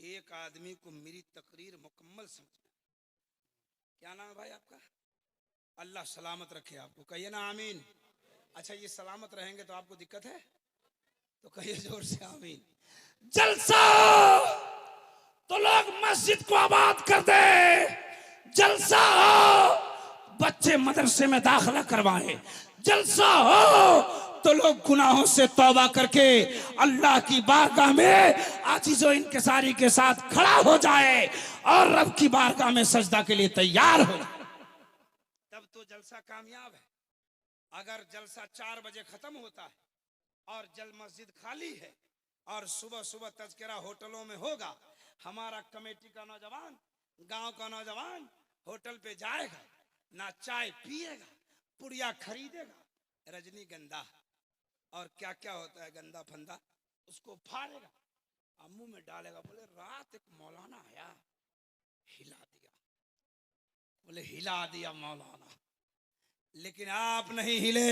एक आदमी को मेरी तकरीर मुकम्मल समझना। क्या नाम है भाई आपका? अल्लाह सलामत रखे आपको, कहिए ना आमीन। अच्छा, ये सलामत रहेंगे तो आपको दिक्कत है तो कहिए जोर से आमीन। जलसा तो लोग मस्जिद को आबाद कर दे, जलसा हो बच्चे मदरसे में दाखिला करवाए, जलसा हो तो लोग गुनाहों से तौबा करके अल्लाह की बारगाह में आजीज़ो इनकिसारी के साथ खड़ा हो जाए और रब की बारगाह में सजदा के लिए तैयार हो जाए, तब तो जलसा कामयाब है। अगर जलसा 4 बजे खत्म होता है और जल मस्जिद खाली है और सुबह सुबह तज़किरा होटलों में होगा, हमारा कमेटी का नौजवान, गांव का नौजवान होटल पे जाएगा, ना चाय पिएगा, पुड़िया खरीदेगा, रजनीगंधा और क्या क्या होता है गंदा फंदा, उसको फाड़ेगा और मुंह में डालेगा। बोले रात एक मौलाना आया, हिला दिया, बोले हिला दिया मौलाना, लेकिन आप नहीं हिले।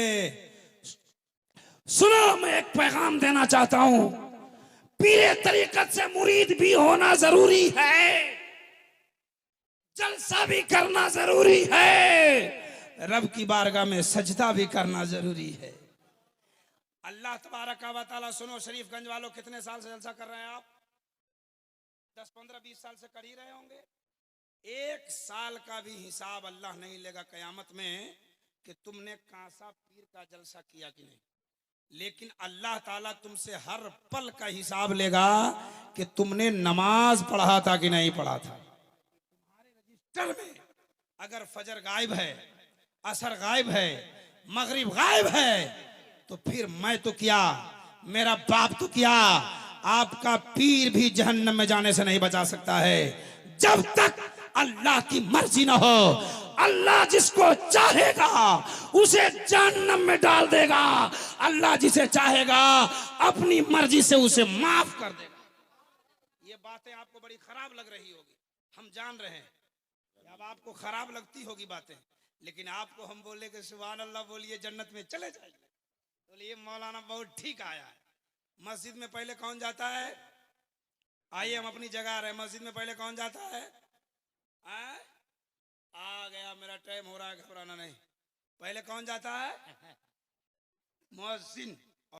सुनो, मैं एक पैगाम देना चाहता हूं, पीरे तरीकत से मुरीद भी होना जरूरी है, जलसा भी करना जरूरी है, रब की बारगाह में सजदा भी करना जरूरी है। अल्लाह तबारक व तआला, सुनो शरीफगंज वालों, कितने साल से जलसा कर रहे हैं आप? 10, 15, 20 साल से कर ही रहे होंगे। 1 साल का भी हिसाब अल्लाह नहीं लेगा कयामत में कि तुमने कांसा पीर का जलसा किया कि नहीं, लेकिन अल्लाह ताला तुमसे हर पल का हिसाब लेगा कि तुमने नमाज पढ़ा था कि नहीं पढ़ा था। तुम्हारे रजिस्टर में अगर फजर गायब है, असर गायब है, मगरिब गायब है, तो फिर मैं तो क्या, मेरा बाप तो क्या, आपका पीर भी जहन्नम में जाने से नहीं बचा सकता है जब तक अल्लाह की मर्जी ना हो। अल्लाह जिसको चाहेगा उसे जहन्नम में डाल देगा, अल्लाह जिसे चाहेगा अपनी मर्जी से उसे माफ कर देगा। ये बातें आपको बड़ी खराब लग रही होगी, हम जान रहे हैं कि अब आपको खराब लगती होगी बातें, लेकिन आपको हम बोले कि सुभान अल्लाह बोलिए जन्नत में चले जाइए, तो ये मौलाना बहुत ठीक आया है। मस्जिद में पहले कौन जाता है? आइए हम अपनी जगह आ रहे हैं। मस्जिद में पहले कौन जाता है? आ गया, मेरा टाइम हो रहा है, घबराना नहीं। पहले कौन जाता है? मुअज्जिन।